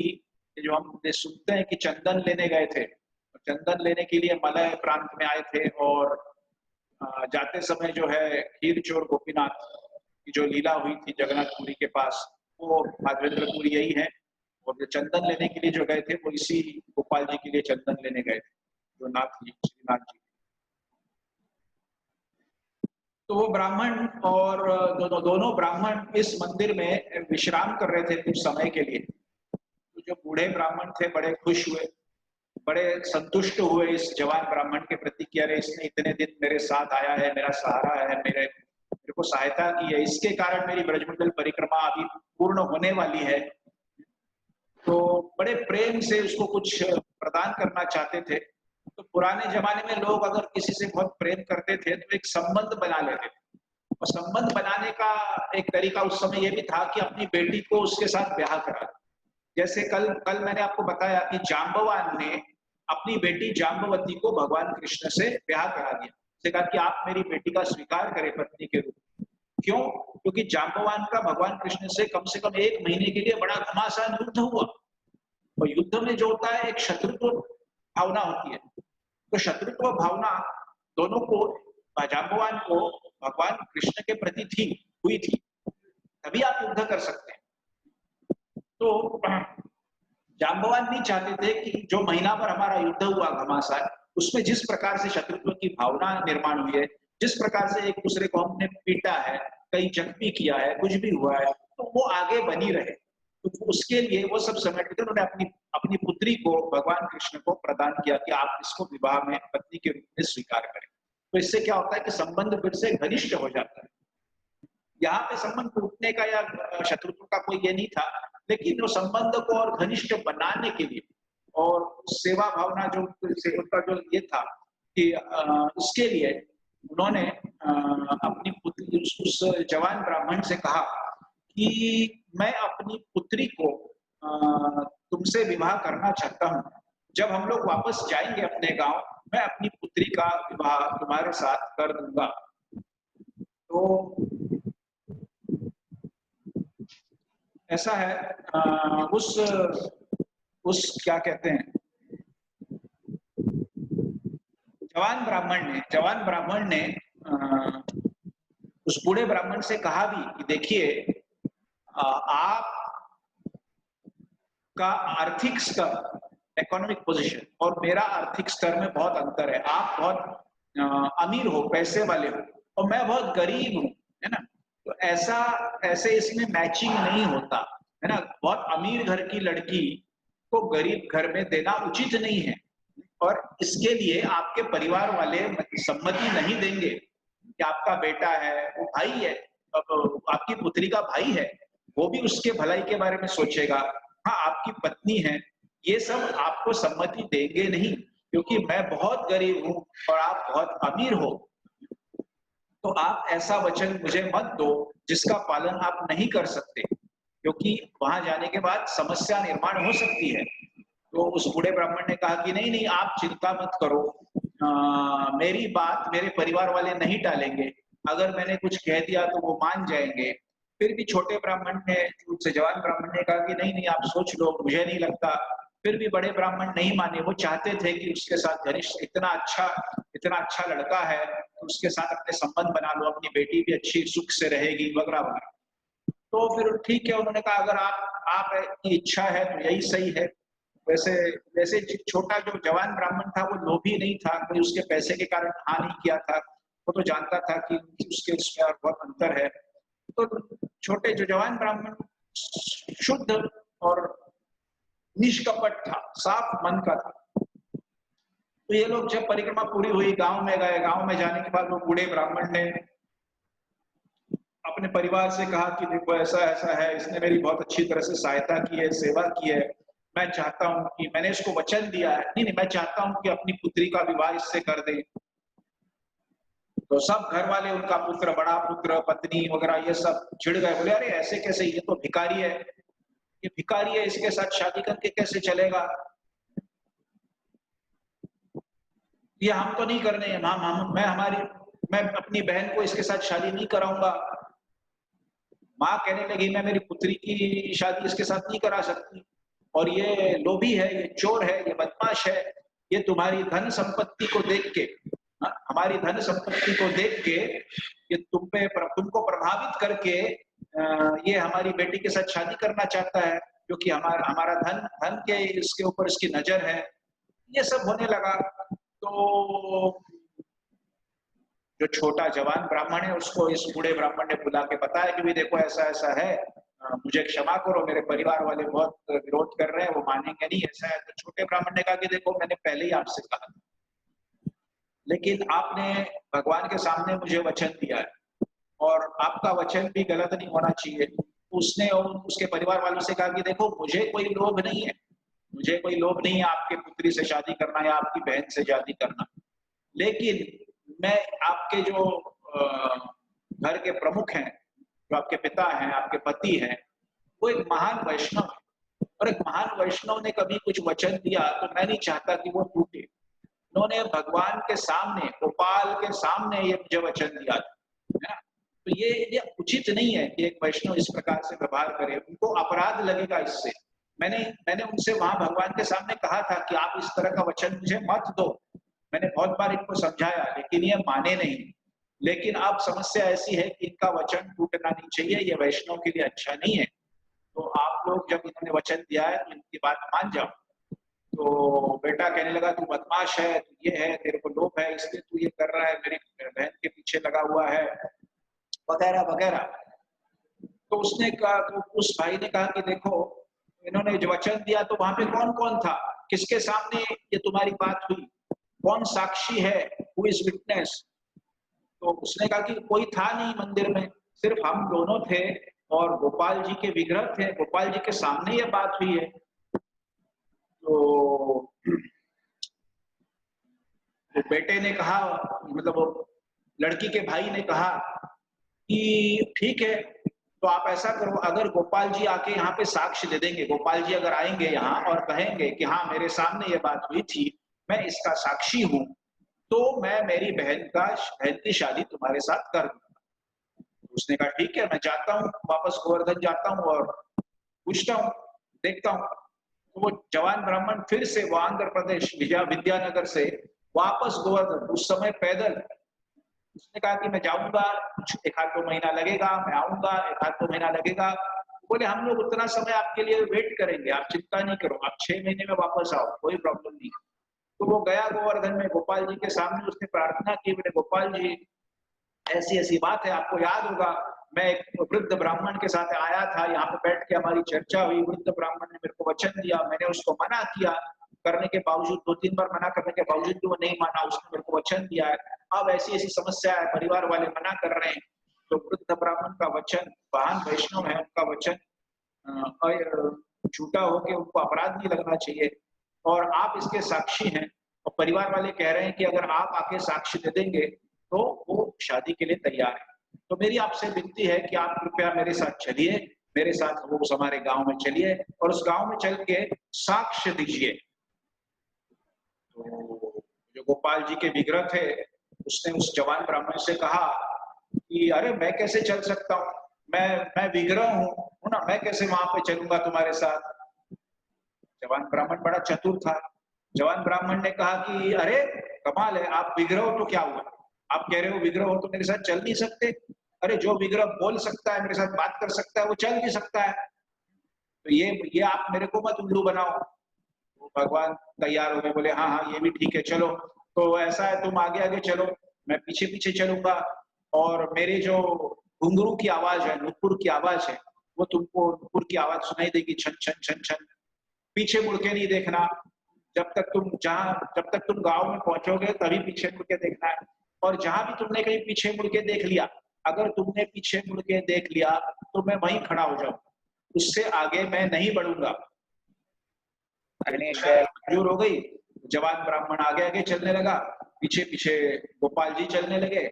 जो हम सुनते हैं कि चंदन लेने गए थे, चंदन लेने के लिए मलय प्रांत में आए थे और जाते समय जो है खीर चोर गोपीनाथ की जो लीला हुई थी जगन्नाथपुरी के पास, वो माधवेंद्र पुरी यही है। और जो चंदन लेने के लिए जो गए थे वो इसी गोपाल जी के लिए चंदन लेने गए थे, जो नाथ जी श्रीनाथ जी। तो वो ब्राह्मण और दोनों ब्राह्मण इस मंदिर में विश्राम कर रहे थे कुछ समय के लिए। तो जो बूढ़े ब्राह्मण थे बड़े खुश हुए, बड़े संतुष्ट हुए इस जवान ब्राह्मण के प्रति कि अरे इसने इतने दिन मेरे साथ आया है, मेरा सहारा है, मेरे को सहायता की है, इसके कारण मेरी ब्रजमंडल परिक्रमा अभी पूर्ण होने वाली है। तो बड़े प्रेम से उसको कुछ प्रदान करना चाहते थे। तो पुराने जमाने में लोग अगर किसी से बहुत प्रेम करते थे तो एक संबंध बना लेते थे, और संबंध बनाने का एक तरीका उस समय ये भी था कि अपनी बेटी को उसके साथ ब्याह करा। जैसे कल मैंने आपको बताया कि जाम्बवान ने अपनी बेटी जाम्बवती को भगवान कृष्ण से ब्याह करा दिया। उसे कहा कि आप मेरी बेटी का स्वीकार करें पत्नी के रूप में। क्यों? क्योंकि जाम्बवान का भगवान कृष्ण से कम 1 महीने के लिए बड़ा घमासान युद्ध हुआ, और युद्ध में जो होता है एक शत्रुत्व भावना होती है। तो शत्रुत्व भावना दोनों को, जाम्बवान को भगवान कृष्ण के प्रति हुई थी, तभी आप युद्ध कर सकते हैं। तो जाम्बवान नहीं चाहते थे कि जो महीना भर हमारा युद्ध हुआ घमासान, उसमें जिस प्रकार से शत्रुत्व की भावना निर्माण हुई है, जिस प्रकार से एक दूसरे को हमने पीटा है, कहीं जख्मी किया है, कुछ भी हुआ है, तो वो आगे बनी रहे। तो उसके लिए वो सब समेट के उन्होंने अपनी पुत्री को भगवान कृष्ण को प्रदान किया कि आप इसको विवाह में पत्नी के रूप में स्वीकार करें। तो इससे क्या होता है कि संबंध फिर से घनिष्ठ हो जाता है। यहाँ पे संबंध टूटने का या शत्रुत्व का कोई ये नहीं था, लेकिन वो संबंध को और घनिष्ठ बनाने के लिए और सेवा भावना जो सेवक का जो ये था कि उसके लिए उन्होंने अपनी पुत्री उस जवान ब्राह्मण से कहा कि मैं अपनी पुत्री को तुमसे विवाह करना चाहता हूँ। जब हम लोग वापस जाएंगे अपने गांव, मैं अपनी पुत्री का विवाह तुम्हारे साथ कर दूंगा। तो ऐसा है, उस क्या कहते हैं, जवान ब्राह्मण ने उस बूढ़े ब्राह्मण से कहा भी कि देखिए, आप का आर्थिक स्तर, इकोनॉमिक पोजीशन और मेरा आर्थिक स्तर में बहुत अंतर है। आप बहुत अमीर हो, पैसे वाले हो, और मैं बहुत गरीब हूँ, है ना। तो ऐसे इसमें मैचिंग नहीं होता, है ना। बहुत अमीर घर की लड़की को गरीब घर में देना उचित नहीं है, और इसके लिए आपके परिवार वाले सम्मति नहीं देंगे कि आपका बेटा है, वो भाई है, आपकी पुत्री का भाई है, वो भी उसके भलाई के बारे में सोचेगा। हाँ, आपकी पत्नी है, ये सब आपको सम्मति देंगे नहीं, क्योंकि मैं बहुत गरीब हूं और आप बहुत अमीर हो। तो आप ऐसा वचन मुझे मत दो जिसका पालन आप नहीं कर सकते, क्योंकि वहां जाने के बाद समस्या निर्माण हो सकती है। तो उस बूढ़े ब्राह्मण ने कहा कि नहीं नहीं, आप चिंता मत करो, मेरी बात मेरे परिवार वाले नहीं टालेंगे, अगर मैंने कुछ कह दिया तो वो मान जाएँगे। फिर भी छोटे ब्राह्मण ने, उससे जवान ब्राह्मण ने कहा कि नहीं-नहीं आप सोच लो, मुझे नहीं लगता। फिर भी बड़े ब्राह्मण नहीं माने, वो चाहते थे कि उसके साथ घनिष्ठ इतना अच्छा लड़का है, तो उसके साथ अपने संबंध बना लो, अपनी बेटी भी अच्छी सुख से रहेगी वगैरह-वगैरह। तो फिर ठीक है, उन्होंने कहा अगर आप की इच्छा है तो यही सही है। वैसे वैसे छोटा जो जवान ब्राह्मण था वो लोभी नहीं था, कोई उसके पैसे के कारण हाँ नहीं किया था। वो तो जानता था कि उसके उसमें और बहुत अंतर है। तो छोटे जो जवान ब्राह्मण शुद्ध और निष्कपट था, साफ मन का था। तो ये लोग जब परिक्रमा पूरी हुई, गाँव में गए, गाँव में जाने के बाद वो बूढ़े ब्राह्मण ने अपने परिवार से कहा कि देखो ऐसा-ऐसा है, इसने मेरी बहुत अच्छी तरह से सहायता की है, सेवा की है। मैं चाहता हूँ कि मैंने इसको वचन दिया है, नहीं, मैं चाहता हूँ कि अपनी पुत्री का विवाह इससे कर दें। तो सब घर वाले, उनका पुत्र, बड़ा पुत्र, पत्नी वगैरह ये सब चिढ़ गए, बोले अरे ऐसे कैसे, ये तो भिखारी है, ये भिखारी है, इसके साथ शादी करके कैसे चलेगा? ये हम तो नहीं करने, मैं अपनी बहन को इसके साथ शादी नहीं कराऊंगा। माँ कहने लगी मैं मेरी पुत्री की शादी इसके साथ नहीं करा सकती, और ये लोभी है, ये चोर है, ये बदमाश है, ये तुम्हारी धन संपत्ति को देख के, हमारी धन संपत्ति को देख के ये तुमको प्रभावित करके ये हमारी बेटी के साथ शादी करना चाहता है, क्योंकि हमारा हमारा धन धन के इसके ऊपर इसकी नजर है। ये सब होने लगा। तो जो छोटा जवान ब्राह्मण है उसको इस बूढ़े ब्राह्मण ने बुला के बताया कि भी देखो ऐसा-ऐसा है, मुझे क्षमा करो, मेरे परिवार वाले बहुत विरोध कर रहे हैं, वो मानेंगे नहीं, ऐसा है। तो छोटे ब्राह्मण ने कहा कि देखो मैंने पहले ही आपसे कहा था, लेकिन आपने भगवान के सामने मुझे वचन दिया है और आपका वचन भी गलत नहीं होना चाहिए। उसने और उसके परिवार वालों से कहा कि देखो मुझे कोई लोभ नहीं है, मुझे कोई लोभ नहीं है आपके पुत्री से शादी करना या आपकी बहन से शादी करना। लेकिन मैं आपके जो घर के प्रमुख हैं, जो आपके पिता हैं, आपके पति हैं, वो एक महान वैष्णव है, और एक महान वैष्णव ने कभी कुछ वचन दिया तो मैं नहीं चाहता कि वो टूटे। उन्होंने भगवान के सामने, गोपाल के सामने ये मुझे वचन दिया था, है ना? तो ये उचित नहीं है कि एक वैष्णव इस प्रकार से व्यवहार करे, उनको अपराध लगेगा इससे। मैंने मैंने उनसे वहां भगवान के सामने कहा था कि आप इस तरह का वचन मुझे मत दो। मैंने बहुत बार इनको समझाया लेकिन ये माने नहीं। लेकिन अब समस्या ऐसी है कि इनका वचन टूटना नहीं चाहिए, ये वैष्णव के लिए अच्छा नहीं है। तो आप लोग जब इन्होंने वचन दिया है तो इनकी बात मान जाओ। तो बेटा कहने लगा तू बदमाश है, तू ये है, तेरे को लोभ है, इसलिए तू ये कर रहा है, मेरी बहन के पीछे लगा हुआ है, वगैरह वगैरह। तो उसने कहा, तो उस भाई ने कहा कि देखो इन्होंने जो वचन दिया तो वहां पे कौन कौन था, किसके सामने ये तुम्हारी बात हुई, कौन साक्षी है, हु इज विटनेस? तो उसने कहा कि कोई था नहीं मंदिर में, सिर्फ हम दोनों थे और गोपाल जी के विग्रह थे, गोपाल जी के सामने ये बात हुई है। तो बेटे ने कहा, मतलब वो लड़की के भाई ने कहा कि ठीक है, तो आप ऐसा करो, अगर गोपाल जी आके यहाँ पे साक्ष्य दे देंगे, गोपाल जी अगर आएंगे यहाँ और कहेंगे कि हाँ मेरे सामने ये बात हुई थी, मैं इसका साक्षी हूँ, तो मैं मेरी बहन की शादी तुम्हारे साथ कर दूंगा। उसने कहा ठीक है, मैं जाता हूँ, वापस गोवर्धन जाता हूँ और पूछता हूँ, देखता हूँ। तो वो जवान ब्राह्मण फिर से वो आंध्र प्रदेश विद्यानगर से वापस गोवर्धन, उस समय पैदल, उसने कहा कि मैं जाऊंगा, कुछ 1-2 महीना लगेगा, मैं आऊंगा, 1-2 महीना लगेगा। बोले हम लोग उतना समय आपके लिए वेट करेंगे, आप चिंता नहीं करो, आप 6 महीने में वापस आओ, कोई प्रॉब्लम नहीं। तो वो गया गोवर्धन में, गोपाल जी के सामने उसने प्रार्थना की, बोले गोपाल जी ऐसी ऐसी बात है, आपको याद होगा मैं एक वृद्ध ब्राह्मण के साथ आया था, यहाँ पे बैठ के हमारी चर्चा हुई, वृद्ध ब्राह्मण ने मेरे को वचन दिया, मैंने उसको मना किया, करने के बावजूद 2-3 बार मना करने के बावजूद भी वो नहीं माना, उसने मेरे को वचन दिया है, अब ऐसी ऐसी समस्या है, परिवार वाले मना कर रहे हैं। तो वृद्ध ब्राह्मण का वचन, महान वैष्णव है, उनका वचन झूठा होके उनको अपराध नहीं लगना चाहिए, और आप इसके साक्षी हैं, और परिवार वाले कह रहे हैं कि अगर आप आके साक्ष्य दे देंगे तो वो शादी के लिए तैयार है। तो मेरी आपसे विनती है कि आप कृपया मेरे साथ चलिए, मेरे साथ वो उस हमारे गांव में चलिए और उस गांव में चल के साक्ष्य दीजिए। तो जो गोपाल जी के विग्रह थे, उसने उस जवान ब्राह्मण से कहा कि अरे मैं कैसे चल सकता हूँ, मैं विग्रह हूँ ना, मैं कैसे वहां पे चलूंगा तुम्हारे साथ। जवान ब्राह्मण बड़ा चतुर था। जवान ब्राह्मण ने कहा कि अरे कमाल है, आप विग्रह हो तो क्या हुआ, आप कह रहे हो विग्रह हो तो मेरे साथ चल नहीं सकते। अरे जो विग्रह बोल सकता है, मेरे साथ बात कर सकता है, वो चल भी सकता है। तो ये आप मेरे को मत उल्लू बनाओ। तो भगवान तैयार हो गए, बोले हाँ हाँ ये भी ठीक है, चलो तो ऐसा है तुम आगे आगे चलो, मैं पीछे पीछे चलूंगा, और मेरी जो घुंघरू की आवाज है, नुपुर की आवाज है, वो तुमको नुपुर की आवाज सुनाई देगी, छन छन छन छन। पीछे मुड़ के नहीं देखना, जब तक तुम गांव में पहुंचोगे तभी पीछे मुड़ के देखना है। और जहां भी तुमने कहीं पीछे मुड़ के देख लिया, अगर तुमने पीछे मुड़ के देख लिया तो मैं वहीं खड़ा हो जाऊं, उससे आगे मैं नहीं बढ़ूंगा। मंजूर हो गई। जवान ब्राह्मण आगे आगे चलने लगा, पीछे पीछे गोपाल जी चलने लगे,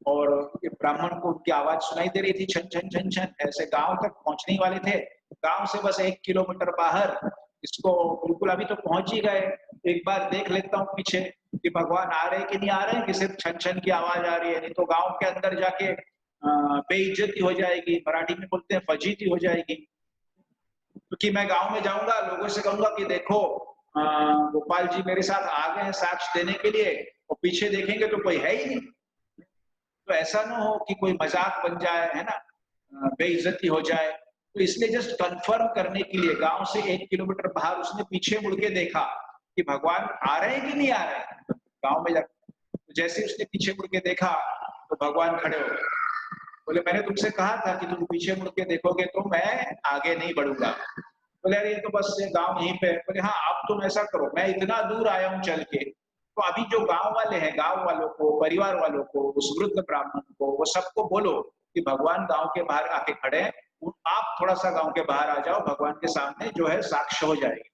और ये ब्राह्मण को उनकी आवाज सुनाई दे रही थी, छन छन छन छन। ऐसे गांव तक पहुंचने वाले थे, गांव से बस 1 किलोमीटर बाहर। इसको बिल्कुल अभी तो पहुंच ही गए, एक बार देख लेता हूँ पीछे कि भगवान आ रहे कि नहीं आ रहे, कि सिर्फ छन छन की आवाज आ रही है, नहीं तो गांव के अंदर जाके बेइज्जती हो जाएगी, मराठी में बोलते हैं फजीती हो जाएगी। क्योंकि मैं गांव में जाऊंगा, लोगों से कहूंगा कि देखो गोपाल जी मेरे साथ आ गए हैं साक्ष्य देने के लिए, और पीछे देखेंगे तो कोई है ही नहीं। तो ऐसा ना हो कि कोई मजाक बन जाए, है ना, बेइज्जती हो जाए। तो इसलिए जस्ट कंफर्म करने के लिए गांव से 1 किलोमीटर बाहर उसने पीछे मुड़ के देखा कि भगवान आ रहे हैं कि नहीं आ रहे हैं गांव में जाकर। तो जैसे उसने पीछे मुड़ के देखा तो भगवान खड़े हो गए, बोले मैंने तुमसे कहा था कि तुम पीछे मुड़ के देखोगे तो मैं आगे नहीं बढ़ूंगा। बोले अरे ये तो बस ये गांव यहीं पे है। बोले हाँ अब तुम ऐसा करो, मैं इतना दूर आया हूँ चल के, तो अभी जो गांव वाले हैं, गांव वालों को, परिवार वालों को, उस वृद्ध ब्राह्मण को, वो सबको बोलो कि भगवान गांव के बाहर आके खड़े हैं, आप थोड़ा सा गांव के बाहर आ जाओ, भगवान के सामने जो है साक्ष्य हो जाएगी।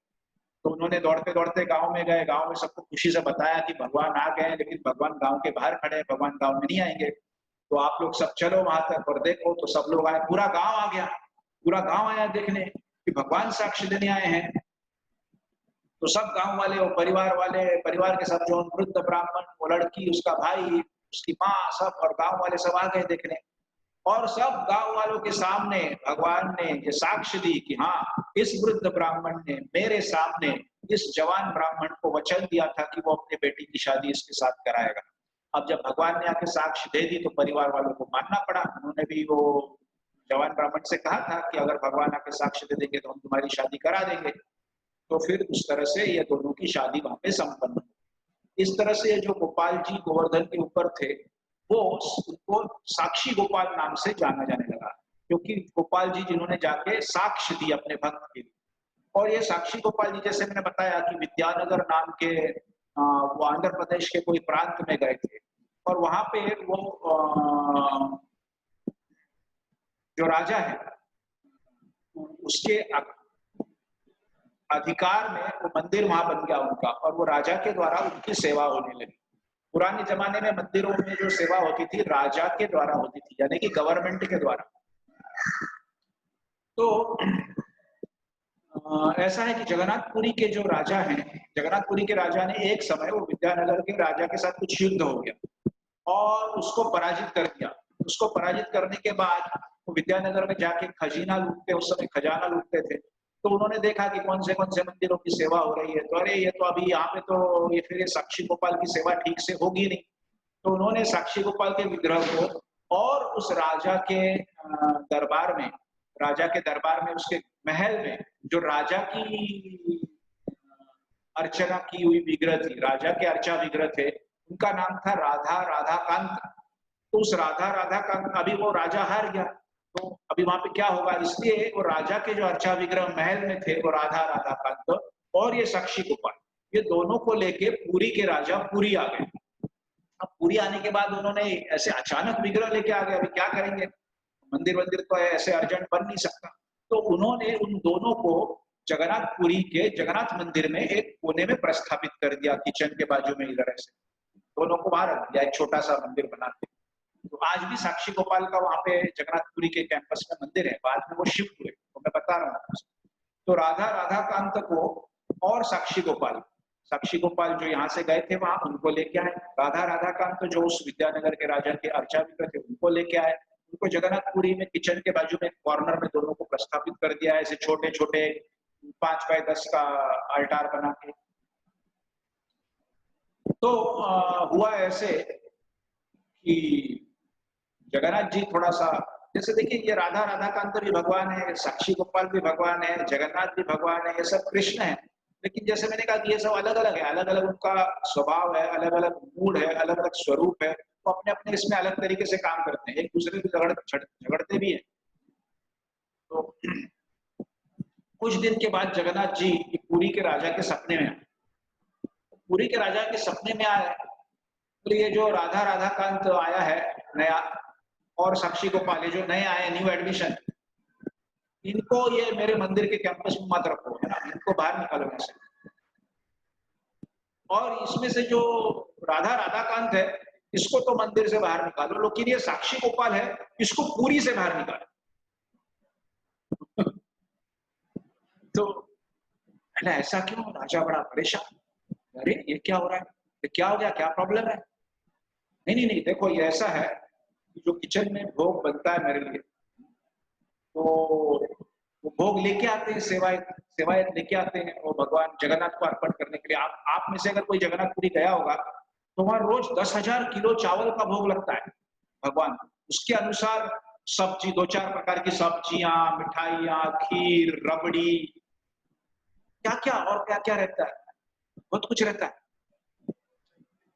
तो उन्होंने दौड़ते दौड़ते गांव में गए, गांव में सबको खुशी से बताया कि भगवान आ गए, लेकिन भगवान गांव के बाहर खड़े हैं, भगवान गांव में नहीं आएंगे, तो आप लोग सब चलो वहां तक और देखो। तो सब लोग आए, पूरा गांव आ गया, पूरा गांव आया देखने कि भगवान साक्ष्य देने आए हैं। तो सब गांव वाले और परिवार वाले, परिवार के सब जो वृद्ध ब्राह्मण, वो लड़की, उसका भाई, उसकी माँ, सब और गांव वाले सब आ गए देखने। और सब गांव वालों के सामने भगवान ने ये साक्ष्य दी कि हाँ इस वृद्ध ब्राह्मण ने मेरे सामने इस जवान ब्राह्मण को वचन दिया था कि वो अपने बेटी की शादी इसके साथ कराएगा। अब जब भगवान ने आके साक्ष्य दे दी तो परिवार वालों को मानना पड़ा। उन्होंने भी वो जवान ब्राह्मण से कहा था कि अगर भगवान आके साक्ष्य दे देंगे तो हम तुम्हारी शादी करा देंगे। तो फिर उस तरह से ये दोनों की शादी वहां पे संपन्न हुई। इस तरह से जो गोपाल जी गोवर्धन के ऊपर थे, वो उनको साक्षी गोपाल नाम से जाना जाने लगा, क्योंकि गोपाल जी जिन्होंने जाके साक्ष्य दी अपने भक्त के लिए। और ये साक्षी गोपाल जी, जैसे मैंने बताया कि विद्यानगर नाम के वो आंध्र प्रदेश के कोई प्रांत में गए थे, और वहां पे वो जो राजा है उसके अधिकार में वो मंदिर वहां बन गया उनका, और वो राजा के द्वारा उनकी सेवा होने लगी। पुराने जमाने में मंदिरों में जो सेवा होती थी राजा के द्वारा होती थी, यानी कि गवर्नमेंट के द्वारा। तो ऐसा है कि जगन्नाथपुरी के जो राजा हैं, जगन्नाथपुरी के राजा ने एक समय वो विद्यानगर के राजा के साथ कुछ युद्ध हो गया और उसको पराजित कर दिया। उसको पराजित करने के बाद वो विद्यानगर में जाके खजीना लूटते, उस समय खजाना लूटते थे। तो उन्होंने देखा कि कौन से मंदिरों की सेवा हो रही है, तो अरे ये तो अभी यहाँ पे तो ये फिर ये साक्षी गोपाल की सेवा ठीक से होगी नहीं। तो उन्होंने साक्षी गोपाल के विग्रह को और उस राजा के दरबार में, राजा के दरबार में उसके महल में जो राजा की अर्चना की हुई विग्रह थी, राजा के अर्चा विग्रह थे, उनका नाम था राधा राधाकांत। तो उस राधा राधाकांत, अभी वो राजा हार गया तो अभी वहां पे क्या होगा, इसलिए वो राजा के जो अर्चा विग्रह महल में थे वो राधा राधाकांत और ये साक्षी गोपाल, ये दोनों को लेके पुरी के राजा पुरी आ गए। अब पुरी आने के बाद उन्होंने ऐसे अचानक विग्रह लेके आ गए, अभी क्या करेंगे, मंदिर वंदिर तो ऐसे अर्जेंट बन नहीं सकता। तो उन्होंने उन दोनों को जगन्नाथपुरी के जगन्नाथ मंदिर में एक कोने में प्रस्थापित कर दिया, किचन के बाजू में इधर ऐसे दोनों को बाहर रख दिया, एक छोटा सा मंदिर बना के। तो आज भी साक्षी गोपाल का वहां पे जगन्नाथपुरी के कैंपस में मंदिर है, बाद में वो शिफ्ट हुए, तो मैं बता रहा हूँ। तो राधा राधाकांत को और साक्षी गोपाल, साक्षी गोपाल जो यहाँ से गए थे वहां, उनको लेके आए। राधा राधाकांत तो जो उस विद्यानगर के राजा के अर्चा मित्र थे उनको लेके आए। उनको जगन्नाथपुरी में किचन के बाजू में कॉर्नर में दोनों को प्रस्थापित कर दिया, ऐसे छोटे छोटे 5x10 का अल्टार बना के। तो हुआ ऐसे कि जगन्नाथ जी थोड़ा सा, जैसे देखिए ये राधा राधाकांत भी भगवान है, साक्षी गोपाल भी भगवान है, जगन्नाथ भी भगवान है, ये सब कृष्ण है। लेकिन जैसे मैंने कहा कि ये सब अलग अलग है, अलग अलग उनका स्वभाव है, अलग अलग मूड है, अलग अलग स्वरूप है, वो अपने अपने इसमें अलग तरीके से काम करते हैं, एक दूसरे से झगड़ते भी है। तो कुछ दिन के बाद जगन्नाथ जी पुरी के राजा के सपने में आए। पुरी के राजा के सपने में आए तो ये जो राधा राधाकांत आया है नया और साक्षी गोपाल ये जो नए आए न्यू एडमिशन, इनको ये मेरे मंदिर के कैंपस में मत रखो, है ना, इनको बाहर निकालो ऐसे। और इसमें से जो राधा राधाकांत है इसको तो मंदिर से बाहर निकालो, लेकिन ये साक्षी गोपाल है इसको पुरी से बाहर निकालो। तो ऐसा क्यों? राजा बड़ा परेशान, अरे ये क्या हो रहा है, ये क्या हो गया, क्या प्रॉब्लम है? नहीं, देखो ये ऐसा है जो किचन में भोग बनता है मेरे लिए, तो वो भोग लेके आते हैं, सेवायत लेके आते हैं और भगवान जगन्नाथ को अर्पण करने के लिए। आप में से अगर कोई जगन्नाथपुरी गया होगा तो वहां रोज 10,000 किलो चावल का भोग लगता है भगवान। उसके अनुसार सब्जी, 2-4 प्रकार की सब्जियां, मिठाइयां, खीर, रबड़ी, क्या क्या और क्या क्या रहता है, बहुत कुछ रहता है।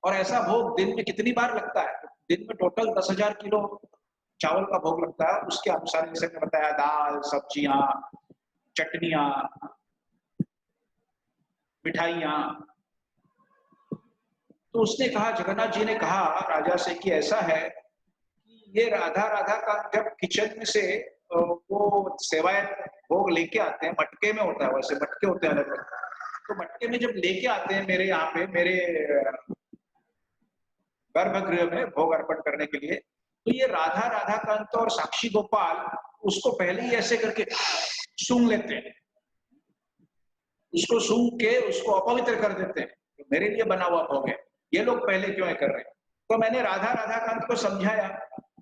और ऐसा भोग दिन में कितनी बार लगता है? दिन में टोटल 10,000 किलो चावल का भोग लगता है। उसके अनुसार जैसे मैंने बताया, दाल, सब्जियां, चटनियां, मिठाइयां। तो उसने कहा, जगन्नाथ जी ने कहा राजा से कि ऐसा है कि ये राधा राधा का जब किचन में से वो सेवायत भोग लेके आते हैं, मटके में होता है, वैसे मटके होते हैं अलग अलग, तो मटके में जब लेके आते हैं मेरे यहाँ पे, मेरे गर्भगृह में भोग अर्पण करने के लिए, तो ये राधा राधाकांत और साक्षी गोपाल उसको पहले ही ऐसे करके सूंघ लेते हैं, उसको सूंघ के उसको अपवित्र कर देते हैं, तो मेरे लिए बना हुआ भोग है, ये लोग पहले क्यों है कर रहे हैं? तो मैंने राधा राधाकांत को समझाया,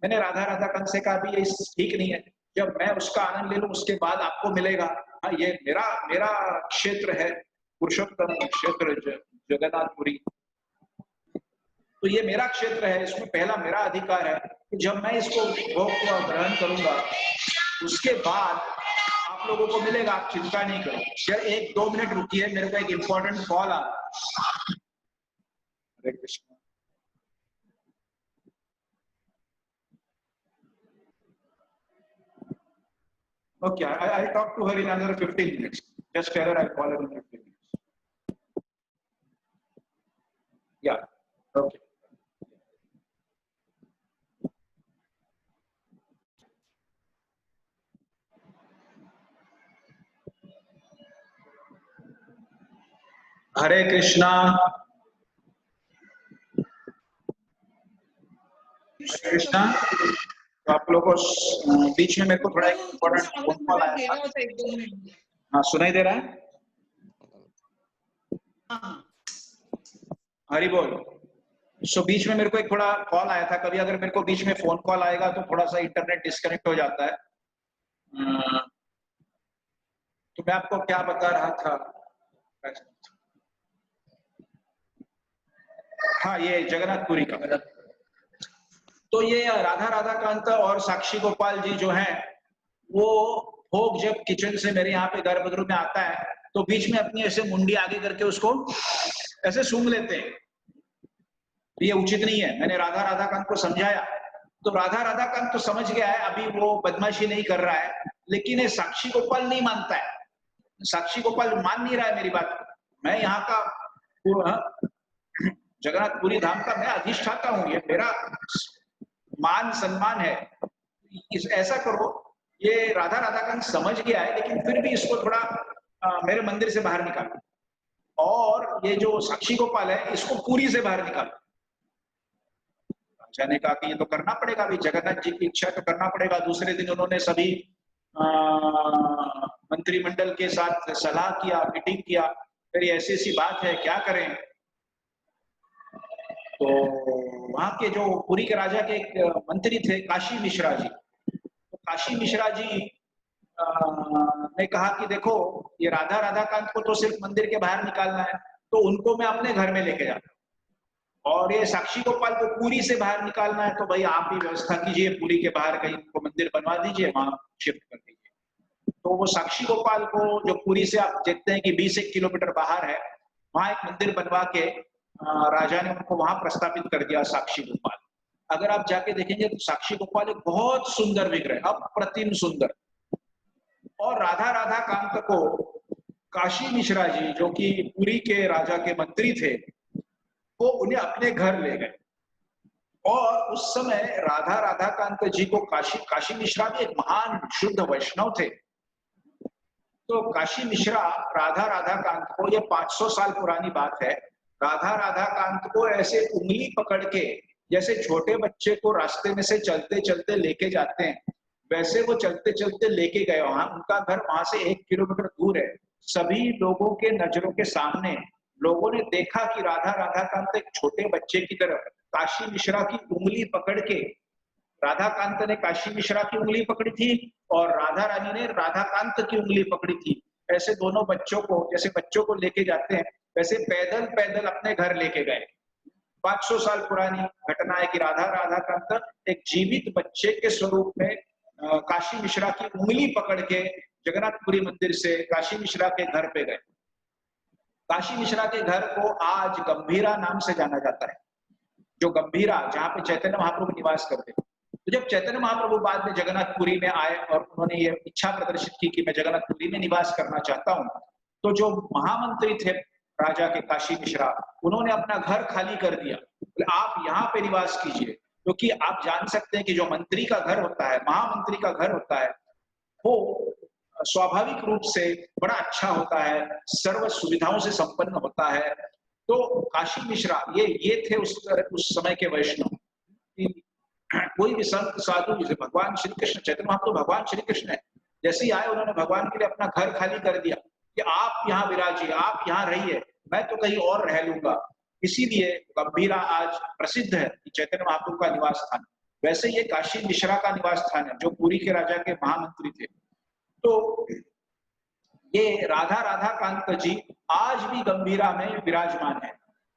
मैंने राधा राधाकांत से कहा भी ये ठीक नहीं है, जब मैं उसका आनंद ले लूं उसके बाद आपको मिलेगा। हाँ, ये मेरा क्षेत्र है, पुरुषोत्तम क्षेत्र जगन्नाथपुरी, तो ये मेरा क्षेत्र है, इसमें पहला मेरा अधिकार है कि जब मैं इसको भोग को ग्रहण करूंगा उसके बाद आप लोगों को मिलेगा, आप चिंता नहीं करो। यार 1-2 मिनट रुकिए, मेरे को एक इंपॉर्टेंट कॉल आ रहा है। हरे Krishna. Okay, I'll talk to her in another 15 minutes. Just tell her I'll call her in 15 minutes. Yeah. Okay. हरे कृष्णा। कृष्णा, तो आप लोगों को बीच में मेरे को थोड़ा इम्पोर्टेंट फोन कॉल आया था। हाँ, सुनाई दे रहा है? हरि बोल। सो बीच में मेरे को एक थोड़ा कॉल आया था, कभी अगर मेरे को बीच में फोन कॉल आएगा तो थोड़ा सा इंटरनेट डिस्कनेक्ट हो जाता है। तो मैं आपको क्या बता रहा था? हाँ, ये जगन्नाथपुरी का। तो ये राधा राधाकांत और साक्षी गोपाल जी जो हैं, वो भोग जब किचन से मेरे यहाँ पे गर्भगृह में आता है तो बीच में अपनी ऐसे मुंडी आगे करके उसको ऐसे सूंघ लेते हैं, तो ये उचित नहीं है। मैंने राधा राधाकांत को समझाया तो राधा राधाकांत तो समझ गया है, अभी वो बदमाशी नहीं कर रहा है, लेकिन ये साक्षी गोपाल नहीं मानता है। साक्षी गोपाल मान नहीं रहा है मेरी बात। मैं यहाँ का जगन्नाथपुरी धाम का मैं अधिष्ठाता हूँ, ये मेरा मान सम्मान है। ऐसा करो, ये राधा राधाकांत समझ गया है लेकिन फिर भी इसको थोड़ा मेरे मंदिर से बाहर निकालो, और ये जो साक्षी गोपाल है इसको पुरी से बाहर निकालो। राजा ने कहा कि ये तो करना पड़ेगा, अभी जगन्नाथ जी की इच्छा तो करना पड़ेगा। दूसरे दिन उन्होंने सभी मंत्रिमंडल के साथ सलाह किया, मीटिंग किया, फिर ये ऐसी ऐसी बात है, क्या करें। तो वहां के जो पुरी के राजा के एक मंत्री थे काशी मिश्रा जी, तो काशी मिश्रा जी ने कहा कि देखो ये राधा राधाकांत को तो सिर्फ मंदिर के बाहर निकालना है, तो उनको मैं अपने घर में लेके जाता हूँ, और ये साक्षी गोपाल को पुरी से बाहर निकालना है तो भाई आप ही व्यवस्था कीजिए, पुरी के बाहर कहीं उनको मंदिर बनवा दीजिए, वहां शिफ्ट कर दीजिए। तो वो साक्षी गोपाल को, जो पुरी से आप देखते हैं कि 20 किलोमीटर बाहर है, वहां एक मंदिर बनवा के राजा ने उनको वहां प्रस्तापित कर दिया, साक्षी गोपाल। अगर आप जाके देखेंगे तो साक्षी गोपाल एक बहुत सुंदर विग्रह, अप्रतिम सुंदर। और राधा राधा कांत को काशी मिश्रा जी, जो कि पुरी के राजा के मंत्री थे, वो उन्हें अपने घर ले गए। और उस समय राधा राधा कांत जी को काशी मिश्रा भी एक महान शुद्ध वैष्णव थे। तो काशी मिश्रा राधा राधा कांत को, ये 500 साल पुरानी बात है, राधा राधा कांत को ऐसे उंगली पकड़ के, जैसे छोटे बच्चे को रास्ते में से चलते चलते लेके जाते हैं, वैसे वो चलते चलते लेके गए वहां। उनका घर वहां से 1 किलोमीटर दूर है। सभी लोगों के नजरों के सामने लोगों ने देखा कि राधा राधा कांत एक छोटे बच्चे की तरफ काशी मिश्रा की उंगली पकड़ के, राधा कांत ने काशी मिश्रा की उंगली पकड़ी थी और राधा रानी ने राधा कांत की उंगली पकड़ी थी। ऐसे दोनों बच्चों को, जैसे बच्चों को लेके जाते हैं, वैसे पैदल पैदल अपने घर लेके गए। 500 साल पुरानी घटना है कि राधा राधा कांत एक जीवित बच्चे के स्वरूप में काशी मिश्रा की उंगली पकड़ के जगन्नाथपुरी मंदिर से काशी मिश्रा के घर पे गए। काशी मिश्रा के घर को आज गंभीरा नाम से जाना जाता है, जो गंभीरा, जहां पे चैतन्य महाप्रभु निवास करते थे। तो जब चैतन्य महाप्रभु बाद में जगन्नाथपुरी में आए और उन्होंने ये इच्छा प्रदर्शित की कि मैं जगन्नाथपुरी में निवास करना चाहता हूं, तो जो महामंत्री थे राजा के काशी मिश्रा, उन्होंने अपना घर खाली कर दिया, बोले आप यहाँ पे निवास कीजिए। क्योंकि आप जान सकते हैं कि जो मंत्री का घर होता है, महामंत्री का घर होता है, वो स्वाभाविक रूप से बड़ा अच्छा होता है, सर्व सुविधाओं से संपन्न होता है। तो काशी मिश्रा ये थे उस समय के वैष्णव। कोई भी संत साधु, जैसे भगवान श्री कृष्ण, चैतन्य महाप्रभु भगवान श्री कृष्ण है, जैसे ही आए उन्होंने भगवान के लिए अपना घर खाली कर दिया कि आप यहाँ विराजिए, आप यहाँ रहिए, मैं तो कहीं और रह लूंगा। इसीलिए गंभीरा आज प्रसिद्ध है कि चैतन्य महाप्रभु का निवास स्थान। वैसे ये काशी मिश्रा का निवास स्थान है, जो पुरी के राजा के महामंत्री थे। तो ये राधा राधा कांत जी आज भी गंभीरा में विराजमान है,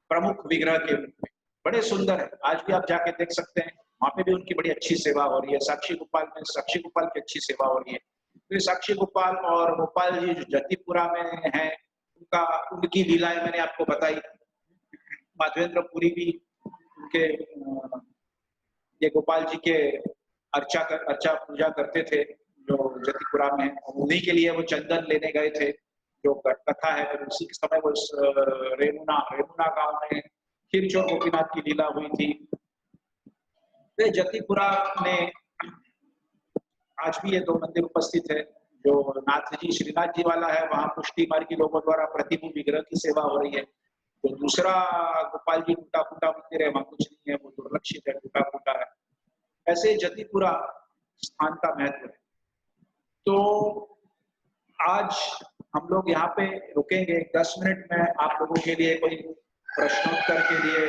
प्रमुख विग्रह के रूप में। बड़े सुंदर है, आज भी आप जाके देख सकते हैं, वहां पे भी उनकी बड़ी अच्छी सेवा हो रही है। साक्षी गोपाल में साक्षी गोपाल की अच्छी सेवा हो रही है। तो साक्षी गोपाल और गोपाल जी जो जतिपुरा में है, उनकी लीलाएं मैंने आपको बताई। माधवेंद्र पुरी भी उनके ये गोपाल जी के अर्चा पूजा करते थे, जो जतिपुरा में। उन्हीं के लिए वो चंदन लेने गए थे, जो कथा है। फिर उसी के समय वो रेमुना गांव में खीरचोर गोपीनाथ की लीला हुई थी। तो जतिपुरा में आज भी ये 2 मंदिर उपस्थित है। जो नाथ जी, श्रीनाथ जी वाला है, वहां पुष्टि मार्गी लोगों द्वारा प्रतिभू विग्रह की सेवा हो रही है। तो दूसरा गोपाल जी टूटा फूटा मंदिर है, वहां कुछ नहीं है, वो दुर्लक्षित है, टूटा फूटा है। ऐसे जतिपुरा स्थान का महत्व है। तो आज हम लोग यहाँ पे रुकेंगे। 10 मिनट में आप लोगों के लिए कोई प्रश्नोत्तर के लिए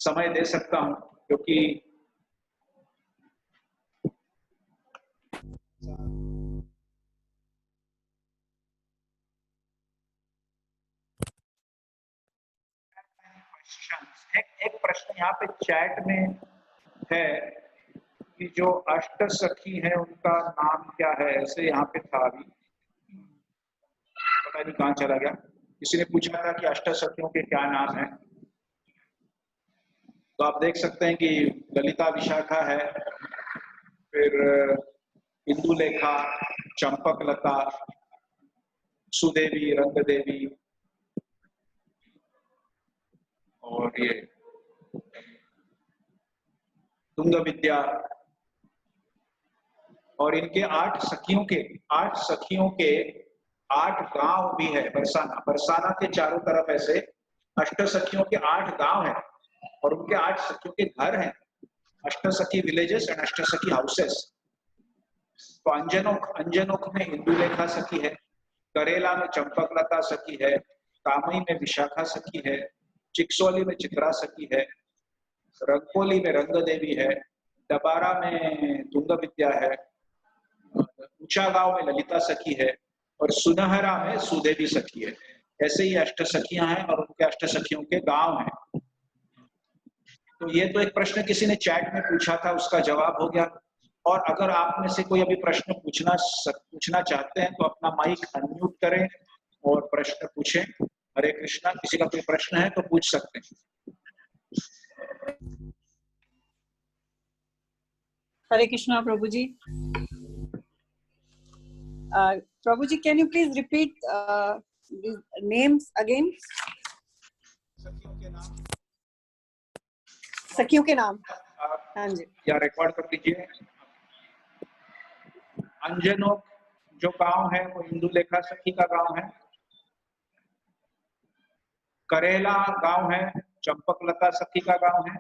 समय दे सकता हूं, क्योंकि एक प्रश्न यहाँ पे चैट में है कि जो अष्ट सखी है उनका नाम क्या है, ऐसे यहाँ पे था, अभी पता नहीं कहाँ चला गया। किसी ने पूछा था कि अष्ट सखियों के क्या नाम है। तो आप देख सकते हैं कि ललिता विशाखा है, फिर इंदुलेखा, चंपकलता, सुदेवी, रंग देवी, और ये तुंग विद्या। और इनके 8 सखियों के 8 गांव भी है। बरसाना के चारों तरफ ऐसे अष्ट सखियों के 8 गांव हैं, और उनके 8 सखियों के घर हैं। अष्ट सखी विलेजेस एंड अष्ट सखी हाउसेस। तो अंजनोख में इंदुलेखा सखी है, करेला में चंपकलता सखी है, कामई में विशाखा सखी है, चिक्सोली में चित्रा सखी है, रंगोली में रंग देवी है, डबारा में तुंग विद्या है, ऊंचा गांव में ललिता सखी है और सुनहरा में सुदेवी सखी है। ऐसे ही अष्ट सखियां हैं और उनके अष्ट सखियों के गांव हैं। तो ये तो एक प्रश्न किसी ने चैट में पूछा था, उसका जवाब हो गया। और अगर आप में से कोई अभी प्रश्न पूछना चाहते हैं तो अपना माइक अनम्यूट करें और प्रश्न पूछें। हरे कृष्णा। किसी का कोई प्रश्न है तो पूछ सकते हैं। Hare Krishna Prabhu ji. Prabhu ji, can you please repeat names again? सखियों के नाम। हाँ जी, या रिकॉर्ड कर लीजिए। अंजनो जो गांव है वो इंदु लेखा सखी का गांव है। करेला गांव है चंपकलता सखी का गांव है।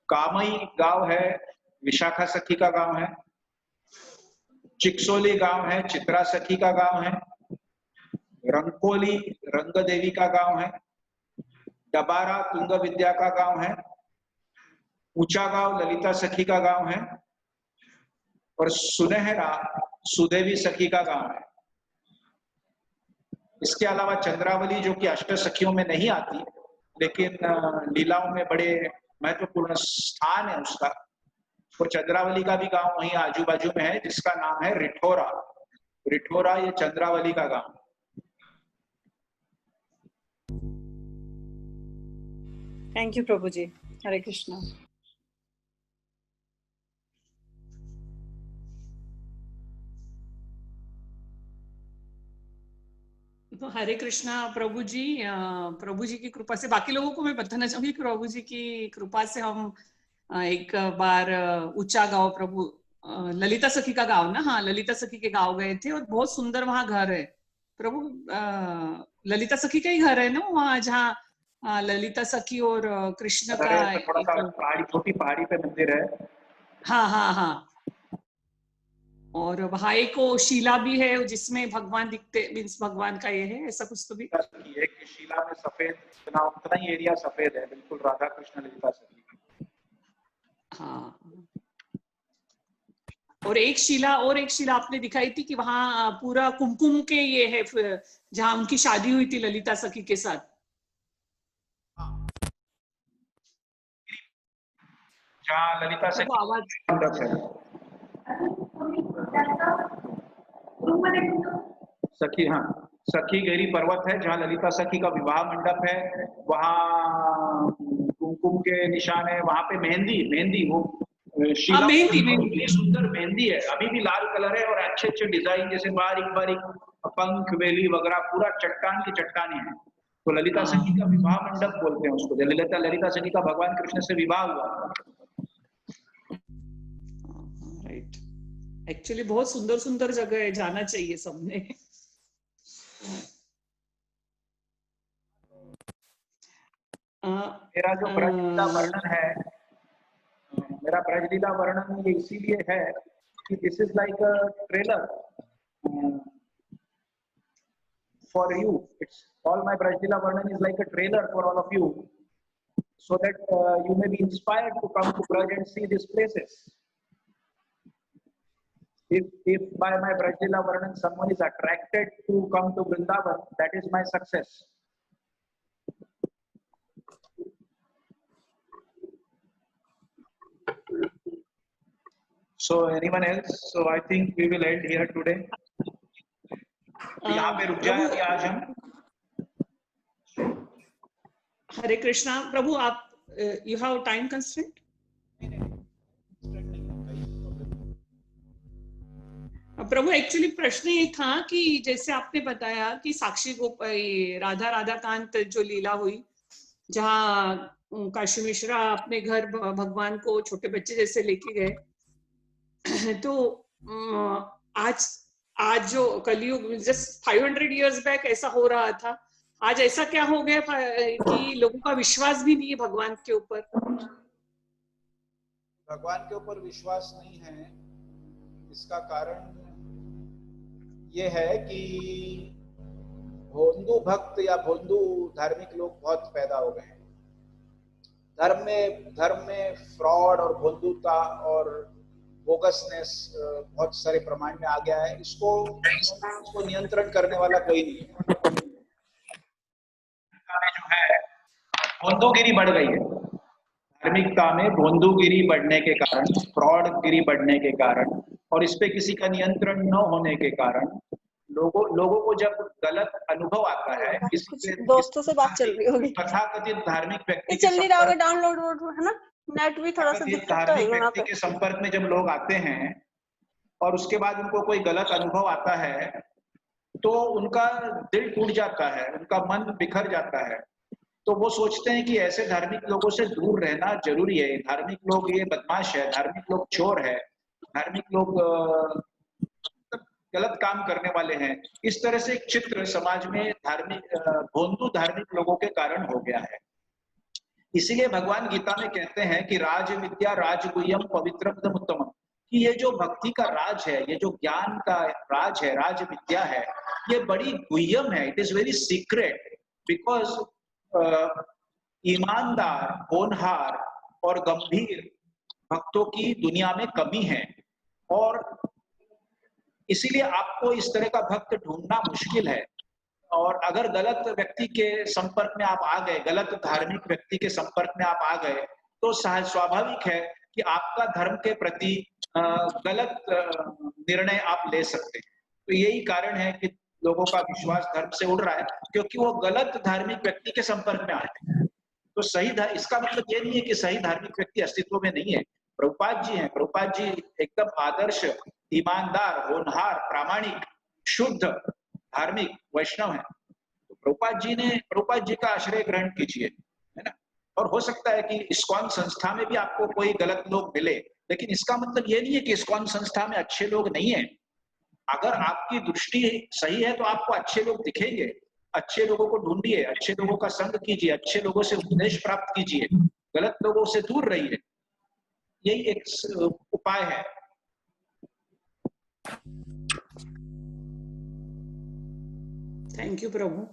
कामई गांव है विशाखा सखी का गांव है। चिक्सोली गांव है चित्रा सखी का गांव है। रंगकोली रंग देवी का गांव है। डबारा तुंग विद्या का गांव है। ऊंचा गांव ललिता सखी का गांव है और सुनहरा सुदेवी सखी का गांव है। इसके अलावा चंद्रावली जो कि अष्ट सखियों में नहीं आती लेकिन लीलाओं में बड़े महत्वपूर्ण स्थान है उसका, वो चंद्रावली का भी गांव वहीं आजू बाजू में है जिसका नाम है रिठोरा। रिठोरा ये चंद्रावली का गांव। थैंक यू प्रभु जी। हरे कृष्णा। हरे कृष्णा प्रभु जी की कृपा से बाकी लोगों को मैं बताना चाहूंगी, प्रभु जी की कृपा से हम एक बार ऊंचा गांव प्रभु ललिता सखी का गांव ना, हाँ ललिता सखी के गांव गए थे और बहुत सुंदर वहां घर है प्रभु। ललिता सखी का ही घर है ना वहाँ, जहाँ ललिता सखी और कृष्ण का थोड़ा सा पहाड़ी, छोटी पहाड़ी पे मंदिर है। हाँ हाँ हाँ। और वहां एक शिला भी है जिसमें भगवान दिखते, मीन्स भगवान का ये है ऐसा कुछ तो भी। एक शिला में सफेद उतना ही एरिया सफेद है, बिल्कुल राधा कृष्ण ललिता सखी। हाँ। और एक शिला आपने दिखाई थी कि वहां पूरा कुमकुम के ये है जहां उनकी शादी हुई थी ललिता सखी के साथ। जहाँ ललिता सखी मंडप है। सखी, हाँ सखी गहरी पर्वत है जहाँ ललिता सखी का विवाह मंडप है। वहाँ कुमकुम के निशान है, वहां पे मेहंदी वो शिला मेहंदी सुंदर मेहंदी है, अभी भी लाल कलर है और अच्छे अच्छे डिजाइन जैसे बारीक बारीक पंख वेली वगैरह पूरा चट्टान की चट्टानी है। तो ललिता सखी का विवाह मंडप बोलते हैं उसको। ललिता सखी का भगवान कृष्ण से विवाह हुआ। राइट। एक्चुअली बहुत सुंदर सुंदर जगह है, जाना चाहिए सबने। मेरा जो ब्रजलीला वर्णन है, मेरा ब्रजलीला वर्णन ये इसीलिए है कि this is like a trailer for you. It's all my Brajleela varnan is like a trailer for all of you, so that you may be inspired to come to Braj and see these places. If by my Brajlila Varnan someone is attracted to come to Vrindavan, that is my success. So anyone else? So I think we will end here today. यहाँ पे रुक जाएंगे आज हम। हरे कृष्णा प्रभु, आप you have time constraint? Prabhu actually प्रश्न ये था कि जैसे आपने बताया कि साक्षी राधा कांत जो लीला हुई, जहाँ काशी मिश्रा अपने घर भगवान को छोटे बच्चे जैसे लेके गए, तो आज जो कलयुग जस्ट 500 years बैक ऐसा हो रहा था, आज ऐसा क्या हो गया कि लोगों का विश्वास भी नहीं है भगवान के ऊपर? भगवान के ऊपर विश्वास नहीं है, इसका कारण ये है कि भोंदू भक्त या भोंदू धार्मिक लोग बहुत पैदा हो गए हैं। धर्म में फ्रॉड और भोंदूता और बोगसनेस बहुत सारे प्रमाण में आ गया है। इसको नियंत्रण करने वाला कोई नहीं है। जो है भोंदूगिरी बढ़ गई है धार्मिकता में। भोंदूगिरी बढ़ने के कारण, फ्रॉडगिरी बढ़ने के कारण और इस पे किसी का नियंत्रण न होने के कारण लोगों को जब गलत अनुभव आता है, कुछ दोस्तों से बात चल रही होगी, तथाकथित धार्मिक व्यक्ति चल नहीं रहा होगा, डाउनलोड है ना, नेट भी थोड़ा सा दिक्कत तो है यहाँ पे। के संपर्क में जब लोग आते हैं और उसके बाद उनको कोई गलत अनुभव आता है तो उनका दिल टूट जाता है, उनका मन बिखर जाता है। तो वो सोचते हैं कि ऐसे धार्मिक लोगों से दूर रहना जरूरी है। धार्मिक लोग ये बदमाश है, धार्मिक लोग चोर है, धार्मिक लोग गलत काम करने वाले हैं। इस तरह से एक चित्र समाज में भोंदू धार्मिक लोगों के कारण हो गया है। इसीलिए भगवान गीता में कहते हैं कि राज विद्या राजगुह्यम पवित्रम उत्तमम, कि ये जो भक्ति का राज है, ये जो ज्ञान का राज है, राज विद्या है, ये बड़ी गुह्यम है। It is very secret because ईमानदार, होनहार और गंभीर भक्तों की दुनिया में कमी है और इसीलिए आपको इस तरह का भक्त ढूंढना मुश्किल है। और अगर गलत व्यक्ति के संपर्क में आप आ गए, गलत धार्मिक व्यक्ति के संपर्क में आप आ गए, तो स्वाभाविक है कि आपका धर्म के प्रति गलत निर्णय आप ले सकते हैं। तो यही कारण है कि लोगों का विश्वास धर्म से उड़ रहा है, क्योंकि वो गलत धार्मिक व्यक्ति के संपर्क में आए हैं। तो इसका मतलब ये नहीं है कि सही धार्मिक व्यक्ति अस्तित्व में नहीं है। प्रभुपाद जी हैं, प्रभुपाद जी एकदम आदर्श, ईमानदार, होनहार, प्रामाणिक, शुद्ध धार्मिक वैष्णव है। तो प्रभुपाद जी का आश्रय ग्रहण कीजिए, है ना। और हो सकता है कि इस्कॉन संस्था में भी आपको कोई गलत लोग मिले, लेकिन इसका मतलब ये नहीं है कि इस्कॉन संस्था में अच्छे लोग नहीं है। अगर आपकी दृष्टि सही है तो आपको अच्छे लोग दिखेंगे। अच्छे लोगों को ढूंढिए, अच्छे लोगों का संग कीजिए, अच्छे लोगों से उपदेश प्राप्त कीजिए, गलत लोगों से दूर रहिए। यही एक उपाय है। Thank you Prabhu.